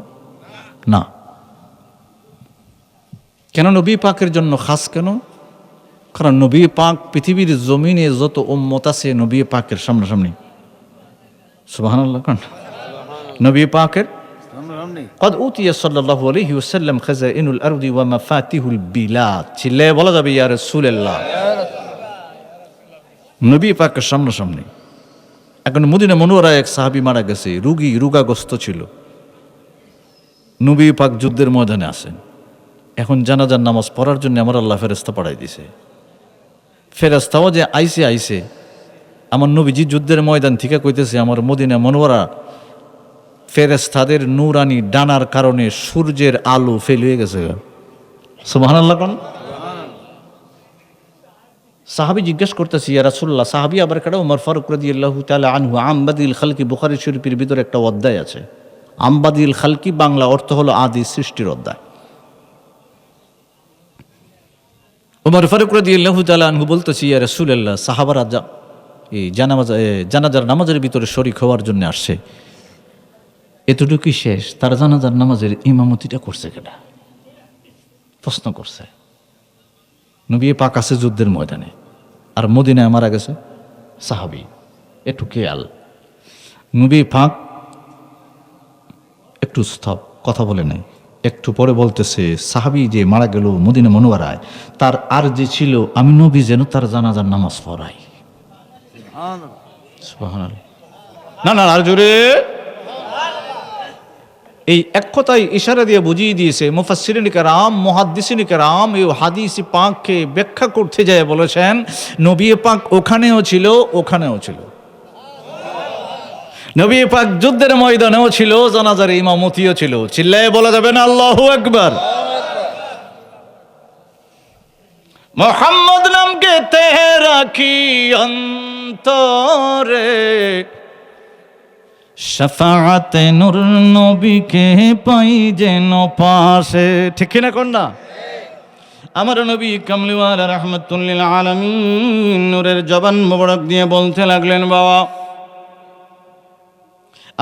না। কেন নবী পাকের জন্য খাস? কেন? কারণ নবী পাক পৃথিবীর জমিনে যত উম্মত আছে নবী পাকের সামনাসামনি। সুবহানাল্লাহ। কারণ নবী পাকের قد أوتي صلى الله عليه وسلم خزائن الأرض ومفاتيح البلاد, চিল্লে বলা যাবে ইয়া রাসূলুল্লাহ। নবী পাকের সামনাসামনি। এখন মদিনা মুনওয়ারায় এক সাহাবী মারা গেছে, রোগাগ্রস্ত ছিল, নবী পাক যুদ্ধের ময়দানে আছেন। এখন জানাজার নামাজ পড়ার জন্য আমার আল্লাহ ফেরেশতা পাঠাই দিয়েছে। ফেরেশতাও যে আইছে, আমার নবীজি যুদ্ধের ময়দান থেকে কইতেছে, আমার মদিনা মুনওয়ারা ফেরেশতাদের নূরানি ডানার কারণে সূর্যের আলো ফেল হয়ে গেছে। সুবহানাল্লাহ। কোন সাহাবী জিজ্ঞেস করতেছি, ইয়া রাসূলুল্লাহ, সাহাবী আবার কেডা? ওমর ফারুক রাদিয়াল্লাহু তাআলা আনহু। আমবাদিল খালকি, বুখারী শরীফের ভিতরে একটা অধ্যায় আছে, আমবাদিল খালকি, বাংলা অর্থ হলো আদি সৃষ্টির অধ্যায়। ওমর ফারুক রাদিয়াল্লাহু তাআলা আনহু বলতেছি, ইয়া রাসূলুল্লাহ, সাহাবারা এই জানাজার নামাজের ভিতরে শরীক হওয়ার জন্য আসছে, এতটুকুই শেষ, তারা জানাজার নামাজের ইমামতিটা করছে কেডা? প্রশ্ন করছে। নবী পাক আছে যুদ্ধের ময়দানে, আর মদিনায় মারা গেছে সাহাবী। একটু খেয়াল, নবী পাক একটু স্তব, কথা বলে নাই। একটু পরে বলতেছে, সাহাবী যে মারা গেল মদিনা মুনওয়ারায়, তার আর যে ছিল, আমি নবী যেন তার জানাজার নামাজ পড়াই। সুবহানাল্লাহ। না আর জোরে এই এক কথায় ইশারা দিয়ে বুঝিয়ে দিয়েছে মুফাসসিরিন কেরাম, মুহাদ্দিসিন কেরাম এই হাদিস পাককে ব্যাখ্যা করতে যায় বলেছেন নবী পাক ওখানেও ছিল, ওখানেও ছিল। নবী পাক যুদ্ধের ময়দানেও ছিল, জানাজার ইমামতিও ছিল। চিল্লায়ে বলা যাবে না আল্লাহু আকবার? মোহাম্মদ নামকে তেহে রাখি অন্তরে, শাফাআতে নূর নবীকে পাই যেন পাশে। ঠিক না কোন না? আমার নবী কামলিওয়ালা রাহমাতুল লিল আলামিন নূরের জবান মোবারক দিয়ে বলতে লাগলেন, বাবা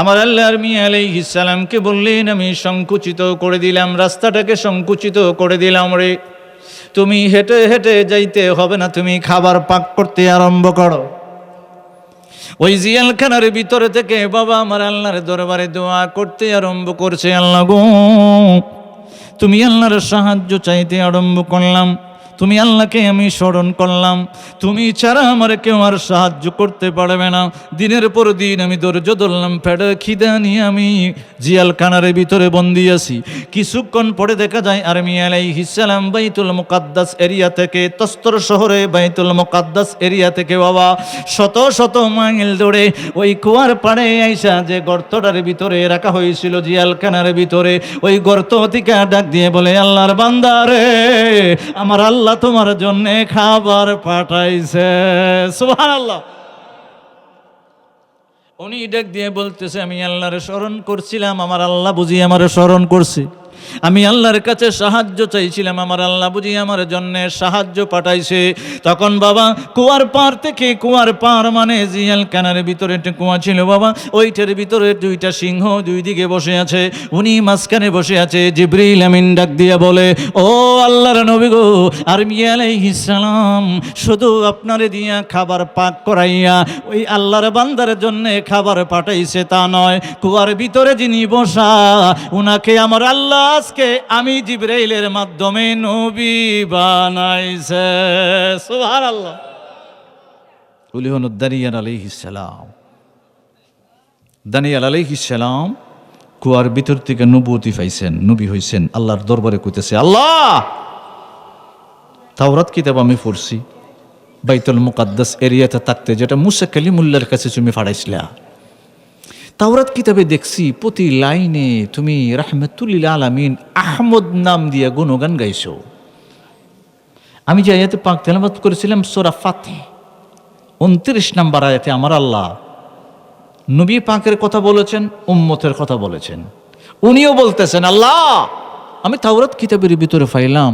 আমার আল্লাহর মিয়া আলাইহিস সালামকে বললেন আমি সংকুচিত করে দিলাম, রাস্তাটাকে সংকুচিত করে দিলাম রে, তুমি হেঁটে হেঁটে যাইতে হবে না, তুমি খাবার পাক করতে আরম্ভ করো। ওই জিয়ালখানার ভিতরে থেকে বাবা আমার আল্লাহর দরবারে দোয়া করতে আরম্ভ করছে, আল্লাহ গো তুমি আল্লাহর সাহায্য চাইতে আরম্ভ করলাম, তুমি আল্লাহকে আমি স্মরণ করলাম, তুমি ছাড়া আমার কেউ আর সাহায্য করতে পারবে না। দিনের পর দিন আমি ধৈর্য ধরলাম, পেটে খিদা নিয়ে আমি জিয়ালখানার ভিতরে বন্দি আছি। কিছুক্ষণ পরে দেখা যায় আরমি আলাইহিস সালাম বাইতুল মুকাদ্দাস এরিয়া থেকে, তস্তর শহরে বাইতুল মুকাদ্দাস এরিয়া থেকে বাবা শত শত মাইল দূরে ওই কুয়ার পাড়ে আইসা যে গর্তটার ভিতরে রাখা হয়েছিল জিয়ালখানার ভিতরে, ওই গর্ত থেকে ডাক দিয়ে বলে, আল্লাহর বান্দা রে, আমার আল্লাহ তোমার জন্য খাবার পাঠাইছে। সুবহানাল্লাহ। উনি ডাক দিয়ে বলতেছে, আমি আল্লাহর স্মরণ করছিলাম, আমার আল্লাহ বুঝি আমার স্মরণ করছে, আমি আল্লাহর কাছে সাহায্য চাইছিলাম, আমার আল্লাহ বুঝি আমার জন্য সাহায্য পাঠাইছে। তখন বাবা কুয়ার পার থেকে, কুয়ার পার মানে জিয়ালখানার ভিতরে একটা কুয়া ছিল বাবা, ওইটার ভিতরে দুইটা সিংহ দুই দিকে বসে আছে, উনি মাঝখানে বসে আছে। জিবরিল আমিন ডাক দিয়া বলে, ও আল্লাহর নবী গো, আরমি আলাইহিস সালাম শুধু আপনারে দিয়া খাবার পাক করাইয়া ওই আল্লাহর বান্দার জন্য খাবার পাঠাইছে তা নয়, কুয়ার ভিতরে যিনি বসা উনাকে আমার আল্লাহ আজকে আমি জিবরাইলের মাধ্যমে নবী বানাইছে। সুবহানাল্লাহ। উলি হন দানিয়াল আলাইহিস সালাম। দানিয়াল আলাইহিস সালাম কুয়ার ভিতর থেকে নবুয়তি পাইছেন, নবী হইছেন। আল্লাহর দরবারে কইতেছে, আল্লাহ তাওরাত কিতাব আমি পড়ছি বাইতুল মুকাদ্দাস এরিয়াতে থাকতে, যেটা মুসা কালিমুল্লাহর কাছে তুমি পাঠাইছিলা। তাওরাত কিতাবে দেখছি প্রতি লাইনে তুমি রাহমাতুল লিল আলামিন আহমদ নাম দিয়ে গুণগান গাইছো। আমি যে আয়াতে পাক তেলাওয়াত করেছিলাম সূরা ফাতিহ 29 নম্বর আয়াতে আমার আল্লাহ নবী পাকের কথা বলেছেন, উম্মতের কথা বলেছেন। উনিও বলতেছেন, আল্লাহ আমি তাওরাত কিতাবের ভিতরে পাইলাম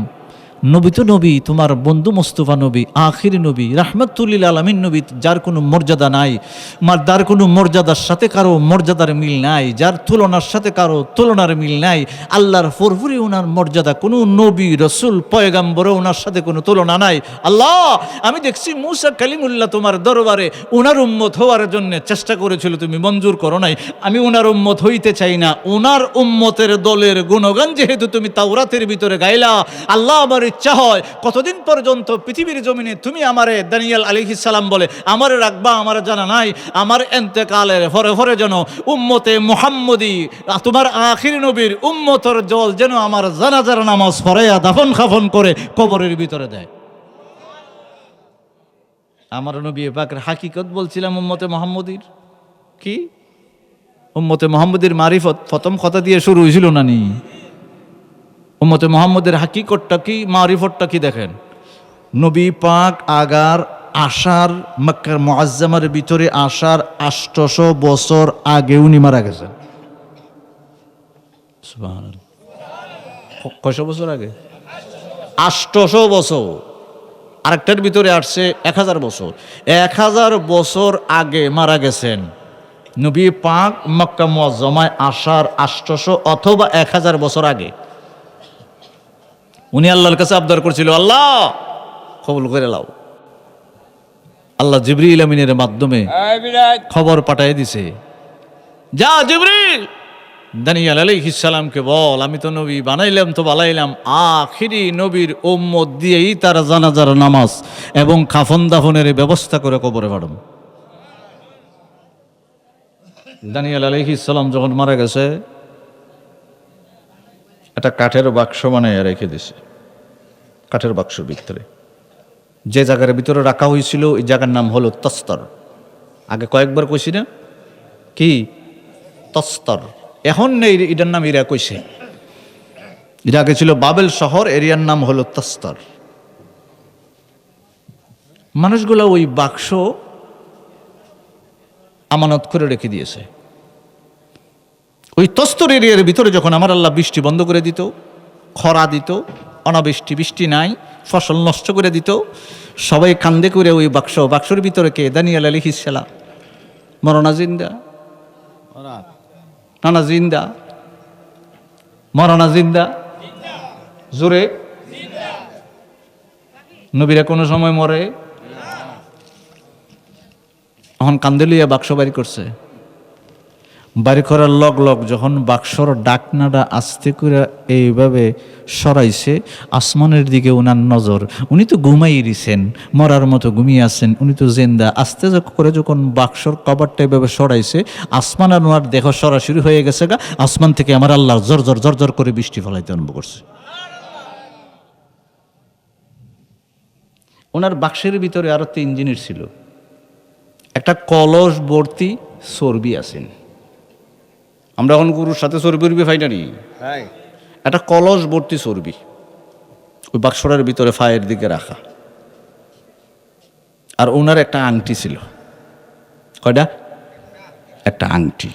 নবী তো নবী, তোমার বন্ধু মুস্তাফা নবী, আখিরি নবী, রাহমাতুল লিল আলামিন নবী, যার কোনো মর্যাদা নাই, যার কোনো মর্যাদার সাথে কারো মর্যাদার মিল নাই, যার তুলনার সাথে কারো তুলনার মিল নাই। আল্লাহর পুরোপুরি ওনার মর্যাদা, কোনো নবী রসুল পয়গাম্বরও ওনার সাথে কোনো তুলনা নাই। আল্লাহ আমি দেখছি মুসা কালিমুল্লাহ তোমার দরবারে ওনার উম্মত হওয়ার জন্য চেষ্টা করেছিল, তুমি মঞ্জুর করো নাই। আমি ওনার উম্মত হইতে চাই না, ওনার উম্মতের দলের গুণগান যেহেতু তুমি তাওরাতের ভিতরে গাইলা, আল্লাহ আমার ইচ্ছা হয় কতদিন পর্যন্ত পৃথিবীর জমিনে তুমি আমারে দানিয়াল আলাইহিস সালাম বলে আমারে রাখবা আমার জানা নাই, আমার ইন্তেকালের পরে পরে যেন উম্মতে মুহাম্মদী তোমার আখির নবীর উম্মতের জল যেন আমার জানাজার নামাজ পড়াইয়া দাফন খাফন করে কবরের ভিতরে দেয়। আমার নবী পাকের হাকিকত বলছিলাম উম্মতে মুহাম্মদীর। কি উম্মতে মুহাম্মদীর মারিফত প্রথম কথা দিয়ে শুরু হয়েছিল না নি? উম্মতে মুহাম্মদের হাকিকতটা কি, মারিফতটা কি দেখেন। নবী পাক আগার আসার মক্কার মুআজ্জামার ভিতরে আসার 800 বছর আগে উনি মারা গেছেন। সুবহানাল্লাহ। কয়শো বছর আগে? 800 বছর। আরেকটার ভিতরে আসছে 1000 বছর। 1000 বছর আগে মারা গেছেন নবী পাক মক্কা মুআজ্জামায় আসার 800 অথবা 1000 বছর আগে। উনি আল্লাহর কাছে আবদার করছিল, আল্লাহ কবুল করে লাও। আল্লাহ জিবরিল আমিনের মাধ্যমে খবর পাঠিয়ে দিছে, যা জিবরিল দানিয়াল আলাইহিস সালামকে বল, আমি তো নবী বানাইলাম তো বানাইলাম, আখিরি নবীর উম্মত দিয়েই তার জানাজার নামাজ এবং কাফন দাফনের ব্যবস্থা করে কবরে পাঠাম। দানিয়াল আলাইহিস সালাম যখন মারা গেছে একটা কাঠের বাক্স বানায় রেখে দিছে, কাঠের বাক্সের ভিতরে। যে জায়গার ভিতরে রাখা হয়েছিল ওই জায়গার নাম হলো তস্তর। আগে কয়েকবার কইছি না কি তস্তর, এখন নেই, এটার নাম ইরাক কইছে। ইরাকে ছিল বাবেল শহর, এরিয়ার নাম হলো তস্তর। মানুষগুলো ওই বাক্স আমানত করে রেখে দিয়েছে। ওই তস্তর এরিয়ার ভিতরে যখন আমার আল্লাহ বৃষ্টি বন্ধ করে দিত, খরা দিত, অনাবৃষ্টি, বৃষ্টি নাই, ফসল নষ্ট করে দিত, সবাই কান্দে করে ওই বাক্সর ভিতরে কে? দানিয়েল আলাইহিস সালাম। মরনা জিন্দা, নানা জিন্দা, মরনা জিন্দা, জোরে। নবীরা কোনো সময় মরে? এখন কান্দে লিয়া বাক্স বাড়ি করছে। বাড়ি করার লগ যখন বাক্সর ডাকনাটা আস্তে করে এইভাবে সরাইছে, আসমানের দিকে ওনার নজর। উনি তো ঘুমাই দিছেন, মরার মতো ঘুমিয়ে আছেন, উনি তো জিন্দা। আস্তে করে যখন বাক্সর কভারটা এভাবে সরাইছে, আসমান আর ওনার দেহ সরাসরি হয়ে গেছে গা। আসমান থেকে আমার আল্লাহ জর করে বৃষ্টি ফলাইতে আরম্ভ করছে। ওনার বাক্সের ভিতরে আরো 3 জিনিস ছিল। একটা কলস ভর্তি চর্বি আছেন। আমরা এখন গুরুর সাথে চর্বি ফাইনারি, একটা কলস ভর্তি চর্বি ওই বাক্সটার ভিতরে ফায়ের দিকে রাখা। আর ওনার একটা আংটি ছিল। কয়টা? একটা আংটি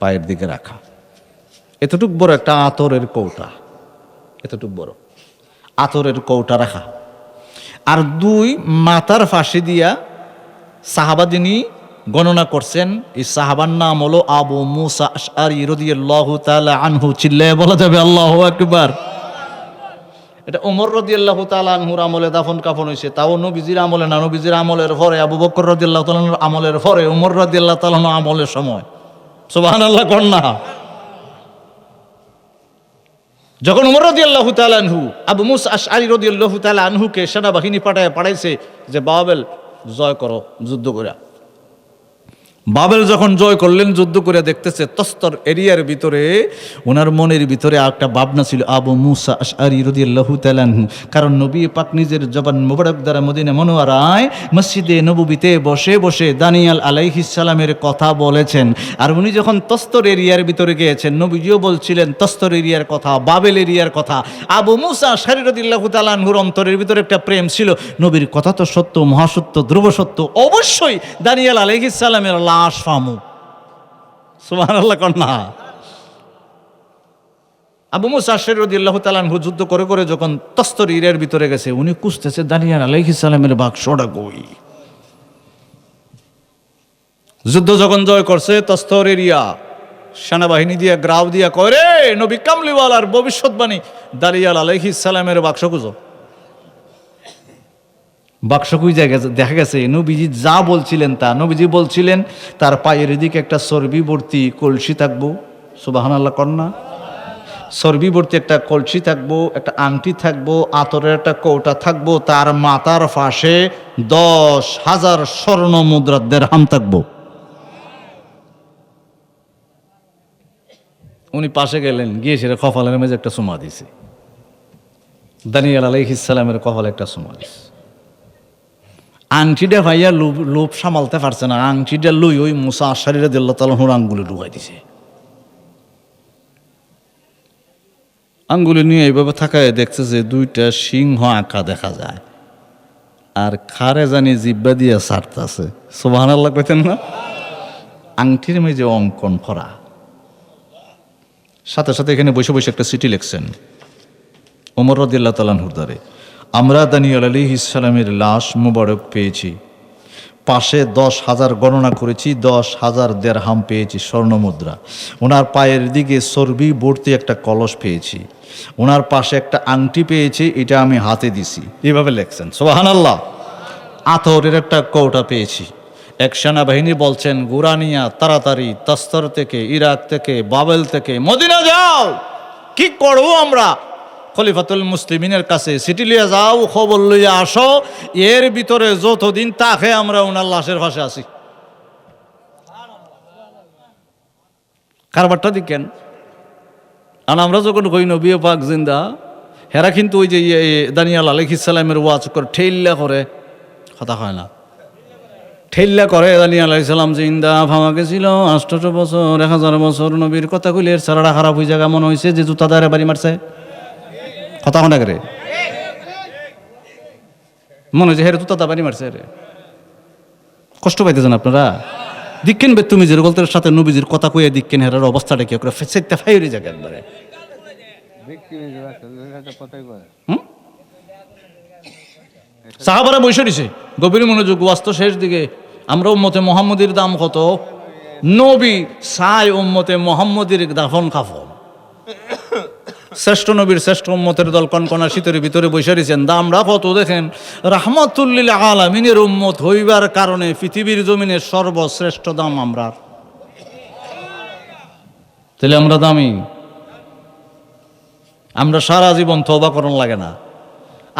পায়ের দিকে রাখা। এতটুক বড় একটা আতরের কৌটা, এতটুক বড় আতরের কৌটা রাখা। আর 2 মাথার ফাঁসি দিয়া সাহাবা যিনি গণনা করছেন, এই সাহাবার নাম হলো আবু মুসা আশআরী রাদিয়াল্লাহু তাআলা আনহু। চিল্লায়ে বলা যাবে আল্লাহু আকবার। এটা ওমর রাদিয়াল্লাহু তাআলা আনহুর আমলে দাফন কাফন হয়েছে, তাও নবীজির আমলে না, নবীজির আমলের পরে, আবু বকর রাদিয়াল্লাহু তাআলা আমলের পরে, ওমর রাদিয়াল্লাহু তাআলা আমলের সময়। সুবহানাল্লাহ কন্যা। যখন ওমর রাদিয়াল্লাহু তাআলা আনহু আবু মুসা আশআরী রাদিয়াল্লাহু তাআলা আনহুকে সেনাবাহিনী পাঠাইছে যে বাবেল জয় করো, যুদ্ধ করে। বাবেল যখন জয় করলেন, যুদ্ধ করে দেখতেছে তস্তর এরিয়ার ভিতরে ওনার মনের ভিতরে একটা ভাবনা ছিল, আবু মুসা আশআরী রাদিয়াল্লাহু তাআলা আনহু। কারণ নবী পাক নিজের জবান মোবারক দ্বারা মদিনা মুনাওয়ারায় মসজিদে নববীতে বসে বসে দানিয়েল আলাইহিস সালামের কথা বলেছেন। আর উনি যখন তস্তর এরিয়ার ভিতরে গিয়েছেন, নবীজিও বলছিলেন তস্তর এরিয়ার কথা, বাবেল এরিয়ার কথা। আবু মুসা আশআরী রাদিয়াল্লাহু তাআলা আনহুর অন্তরের ভিতরে একটা প্রেম ছিল, নবীর কথা তো সত্য, মহাসত্য, ধ্রুব সত্য, অবশ্যই দানিয়েল আলাইহিস সালামের লাশ পামু। সুবহানাল্লাহ কন্যা। আবু মুসা আশআরী রাদিয়াল্লাহু তাআলা আনহু যুদ্ধ করে করে যখন তস্তর এরিয়ার ভিতরে গেছে, উনি খুঁজতেছে দানিয়েল আলাইহিস সালামের বাক্সটা কই। যুদ্ধ যখন জয় করছে, তস্তর এরিয়া সেনাবাহিনী দিয়ে গ্রাউ দিয়া করে, নবী কামলিওয়ালার ভবিষ্যৎবাণী, দানিয়েল আলাইহিস সালামের বাক্স খুঁজো। বাক্স খুঁজে দেখা গেছে নবীজি যা বলছিলেন তা। নবীজি বলছিলেন তার পায়ের দিকে একটা চর্বি ভর্তি কলসি থাকবো। সুবহানাল্লাহ কন্যা। চর্বি ভর্তি একটা কলসি থাকবো, একটা আংটি থাকবো, আতরের একটা কৌটা থাকবো, তার মাথার পাশে 10,000 স্বর্ণ মুদ্রার দিরহাম থাকবো। উনি পাশে গেলেন, গিয়ে সেটা কপালের মেঝে একটা চুমা দিছে। দানিয়েল আলাইহিস সালামের কপালে একটা চুমা দিছে। আংটিটা ভাইয়া লোভ সামালতে পারছে না, আংটিটা লই ওই মুসা আশআরী রাদিয়াল্লাহু তাআলা আনহুর আঙ্গুলে ঢুকাই দিছে। আঙ্গুলে নিয়ে এইভাবে থাকায় দেখছে যে 2টা সিংহ আঁকা দেখা যায়, আর খারে জানি জিব্বা দিয়ে ছাড়তেছে। সুবহানাল্লাহ কইতেন না? আংটির মেঝে অঙ্কন করা। সাথে সাথে এখানে বসে বসে একটা চিঠি লিখছেন ওমর রাদিয়াল্লাহু তাআলা আনহুর দ্বারে, আমরা দানিয়েল আলাইহিস সালামের লাশ মুবারক পেয়েছি, পাশে 10,000 গণনা করেছি, 10,000 দিরহাম পেয়েছি স্বর্ণ মুদ্রা। ওনার পায়ের দিকে চর্বি ভর্তি একটা কলস পেয়েছি, ওনার পাশে একটা আংটি পেয়েছি, এটা আমি হাতে দিছি। এভাবে লেখছেন। সুবহানাল্লাহ। আতরের একটা কৌটা পেয়েছি। এক সেনাবাহিনী বলছেন, গুরানিয়া তাড়াতাড়ি তস্তর থেকে, ইরাক থেকে, বাবেল থেকে মদিনা যাও। কি করবো আমরা? খলিফাতুল মুসলিমিনের কাছে চিঠি লিয়ে যাও, খবর লইয়া আসো, এর ভিতরে যতদিন তাকে আমরা ওনার লাশের পাশে আছি। কারবারটা দেখেন। আর আমরা যখন কই নবী পাক জিন্দা, হেরা কিন্তু ওই যে দানিয়াল আলাইহিস সালামের ওয়াজ করে ঠেল্লা করে, কথা হয় না, ঠেল্লা করে। দানিয়াল আলাইহিস সালাম জিন্দা ভামা গেছিল 800 বছর 1000 বছর, নবীর কথা কইলে এর সারাটা খারাপ হয়ে জায়গা মনে হয়েছে যে জুতা দাঁড়ে বাড়ি মারছে, কথা হয় না করে, মনে হয়েছে হেরে জুতা দা বাড়ি মারছে রে। কষ্ট পাইতেছেন আপনারা? দিক্কেন বে তুমি যে গল্পের সাথে নবীজির কথা কইয়া দিক্কেন, হেরার অবস্থাটা কি করে ফেসেতে ফাইরে জায়গা একবারে। সাহাবারা বসে দিছে গভীর মনোযোগ, ওয়াস্ত শেষ দিকে। আমরা উম্মতে মুহাম্মদের দাম কত, নবী সাই উম্মতে মুহাম্মদের দাফন কাফন। শ্রেষ্ঠ নবীর শ্রেষ্ঠ উম্মতের দল কনকনা শীতের ভিতরে বসে দিয়েছেন, দামরা কত দেখেন। রাহমাতুল্লিল আলামিনের উম্মত হইবার কারণে পৃথিবীর জমিনের সর্বশ্রেষ্ঠ দাম আমরা। তাহলে আমরা দামি, আমরা সারা জীবন তওবা করন লাগে না।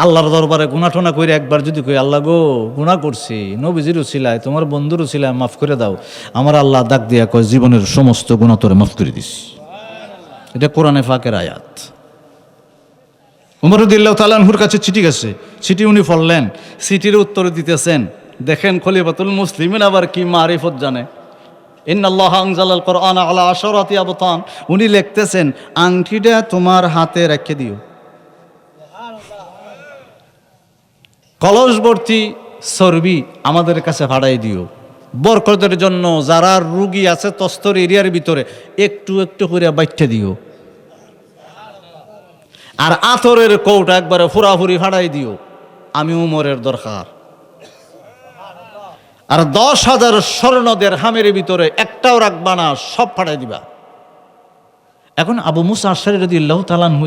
আল্লাহর দরবারে গুনাঠনা করে একবার যদি কই, আল্লাহ গো গুনাহ করছি, নবীজির উছিলায় তোমার বন্ধুর উছিলায় মাফ করে দাও, আমার আল্লাহ ডাক দিয়া কয় জীবনের সমস্ত গুনাহ তোরে মাফ করে দিস। এটা কোরআনে পাকের আয়াত। উমর রাদিয়াল্লাহু তাআলা আনহুর কাছে চিঠি গেছে, চিঠি উনি পড়লেন, চিঠির উত্তর দিতেছেন। দেখেন খলিফাতুল মুসলিমিন আবার কি মারিফত জানে। ইন্নাল্লাহা আনজালাল কোরআনা আলা আশরাতি আবতান, উনি লিখতেছেন আংটিটা তোমার হাতে রেখে দিও, কলস ভর্তি চর্বি আমাদের কাছে ভাড়াই দিও, বরকতের জন্য যারা রুগী আছে তস্তর এরিয়ার ভিতরে একটু একটু করে বাইটে দিও, আর আতরের কৌটা একবারে ফুরাফুরি ফাড়াই দিও, আমি উমরের দরকার। আর 10,000 স্বর্ণ দিরহামের ভিতরে একটাও রাখবা না, সব ফাড়াই দিবা। এখন আবু মুসা আশআরী রাদিয়াল্লাহু তাআলা আনহু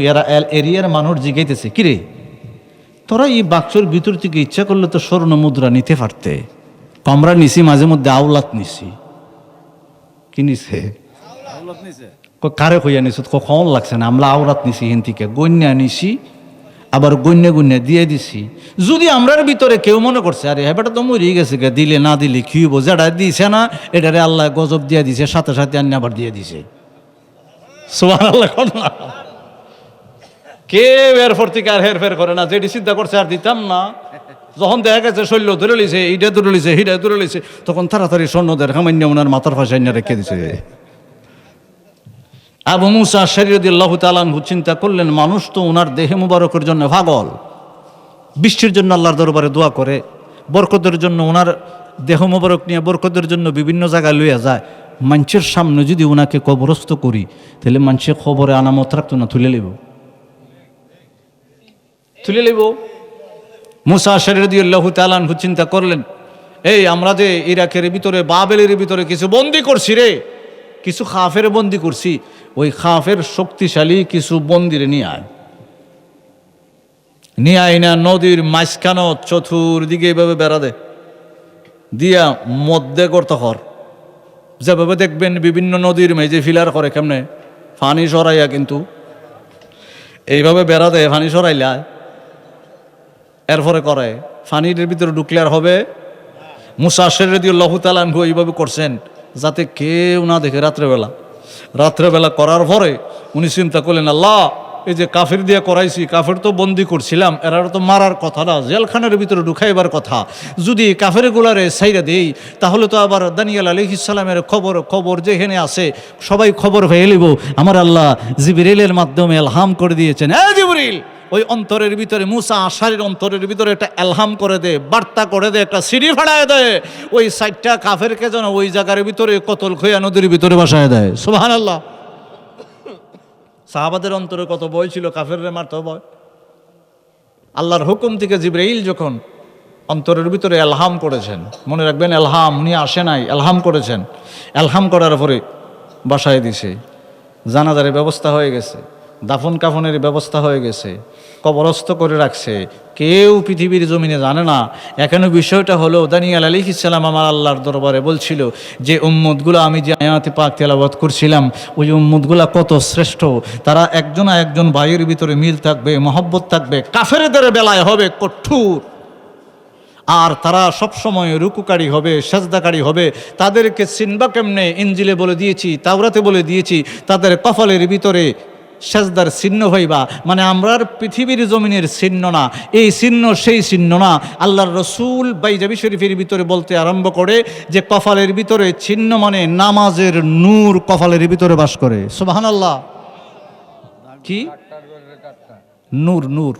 এরিয়ার মানুষ জিগাইতেছে, কিরে তোরা এই বাক্সর ভিতর থেকে ইচ্ছা করলে তো স্বর্ণ মুদ্রা নিতে পারতে, আমরা নিছি মাঝে মধ্যে আওলাত নিছি। কি নিছে? কারে কইয়া নিছ? কখন লাগছে না, আমরা আওলাত নিছি, হেন থেকে গন্যা নিছি, আবার গন্যা গন্যা দিয়ে দিছি। যদি আমরার ভিতরে কেউ মনে করছে আরে হেবাটা তো মরিয়ে গেছে, দিলে না দিলে কি হইব, যেটা দিছে না এটারে আল্লাহ গজব দিয়ে দিছে, সাথে সাথে আন্য আবার দিয়ে দিছে। সুবহানাল্লাহ। কেউ এরপর থেকে আর হেরফের করে না, যেটি চিন্তা করছে আর দিতাম না। যখন দেখা গেছে শৈল্য ধরে লিছে, ইটা ধরে লিছে, হিটা ধরে লিছে, তখন তাড়াতাড়ি স্বর্ণদের সামান্য ওনার মাথার ফাঁসাইনা রেখে দিছে। আবু মুসা আশআরী রাদিয়াল্লাহু তাআলা আনহু চিন্তা করলেন, মানুষ তো ওনার দেহে মুবারকের জন্য পাগল, বৃষ্টির জন্য আল্লাহর দরবারে দোয়া করে, বরকতের জন্য ওনার দেহ মুবারক নিয়ে বরকতের জন্য বিভিন্ন জায়গায় লইয়া যায়। মানুষের সামনে যদি ওনাকে কবরস্থ করি, তাহলে মানুষের খবরে আনামত রাখতো না, তুলে লিব, তুলে লিব। মুসা আশআরী রাদিয়াল্লাহু তাআলা আনহু চিন্তা করলেন, এই আমরা যে ইরাকের ভিতরে বাবেলের ভিতরে কিছু বন্দি করছি রে, কিছু খাফের বন্দি করছি, ওই খাফের শক্তিশালী কিছু বন্দিরে নিয়ে আয়, নিয়ে আয় না নদীর মাঝখানো চতুর্দিকে এইভাবে বেড়া দে দিয়া মধ্যে করতে কর, যেভাবে দেখবেন বিভিন্ন নদীর মেঝে ফিলার করে কেমনে পানি সরাইয়া, কিন্তু এইভাবে বেড়া দেয় পানি সরাইলা, এরপরে করে পানির ভিতরে ঢুকলে আর হবে। মুসা আশআরী রাদিয়াল্লাহু তাআলা আনহু এইভাবে করছেন যাতে কেউ না দেখে। রাত্রেবেলা করার পরে উনি চিন্তা করলেন, আল্লাহ এই যে কাফের দিয়ে করাইছি, কাফের তো বন্দি করছিলাম, এরা তো মারার কথা না, জেলখানের ভিতরে ঢুকাইবার কথা, যদি কাফের গুলারে ছাইরা দেই তাহলে তো আবার দানিয়াল আলাইহিস সালামের খবর যেখানে আছে সবাই খবর পেয়ে লিব। আমার আল্লাহ জিবরিলের মাধ্যমে ইলহাম করে দিয়েছেন, এ জিবরিল ওই অন্তরের ভিতরে, মুসা আশআরীর অন্তরের ভিতরে একটা এলহাম করে দে, বার্তা করে দে, একটা সিঁড়ি ফাড়ায় দেয়, ওই 60টা কাফেরকে যেন ওই জায়গার ভিতরে কতল খইয়া নদীর ভিতরে বাসায় দেয়। সুবহানাল্লাহ। সাহাবাদের অন্তরে কত ভয় ছিল, কাফেররে মারতে ভয়। আল্লাহর হুকুম থেকে জিবরাইল যখন অন্তরের ভিতরে এলহাম করেছেন, মনে রাখবেন এলহাম উনি আসে নাই, এলহাম করেছেন, এলহাম করার পরে বাসায় দিছে, জানাজারের ব্যবস্থা হয়ে গেছে, দাফন কাফনের ব্যবস্থা হয়ে গেছে, কবরস্থ করে রাখছে, কেউ পৃথিবীর জমিনে জানে না। এখানে বিষয়টা হলো দানিয়াল আলাইহিস সালাম আমার আল্লাহর দরবারে বলছিল যে উম্মতগুলো আমি যে আয়াতে পাক তেলাওয়াত করছিলাম, ওই উম্মতগুলো কত শ্রেষ্ঠ, তারা একজন একজন ভাইয়ের ভিতরে মিল থাকবে, মহব্বত থাকবে, কাফেরদের বেলায় হবে কঠোর, আর তারা সবসময় রুকুকারী হবে, সাজদাকারী হবে। তাদেরকে চিনবা কেমনে? ইনজিলে বলে দিয়েছি, তাওরাতে বলে দিয়েছি, তাদের কপালের ভিতরে সেজদার চিহ্ন হইবা, মানে আমরার পৃথিবীর জমিনের চিহ্ন না, এই চিহ্ন সেই চিহ্ন না। আল্লাহর রসুল বাইজাবি শরীফের ভিতরে বলতে আরম্ভ করে যে কপালের ভিতরে চিহ্ন মানে নামাজের নূর কপালের ভিতরে বাস করে। সুবহানাল্লাহ। কি নূর? নূর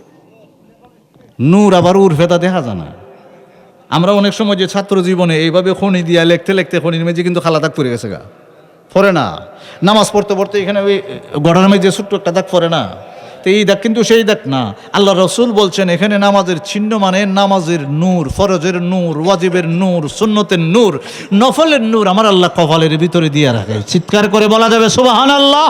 নূর আবার উর্ফেতা দেখা যায় না। আমরা অনেক সময় যে ছাত্র জীবনে এইভাবে খনি দিয়া লিখতে লিখতে খনির মেঝে কিন্তু খালা দাগ পড়ে গেছে গা, পড়ে না। নামাজ পড়তে পড়তে এখানে ওই গড়ার মেঝে ছোট্ট একটা দাগ পড়ে না, তো এই দাগ কিন্তু সেই দাগ না। আল্লাহ রসুল বলছেন এখানে নামাজের চিহ্ন মানে নামাজের নূর, ফরজের নূর, ওয়াজিবের নূর, সুন্নতের নূর, নফলের নূর আমার আল্লাহ কপালের ভিতরে দিয়ে রাখে। চিৎকার করে বলা যাবে সুবহানাল্লাহ।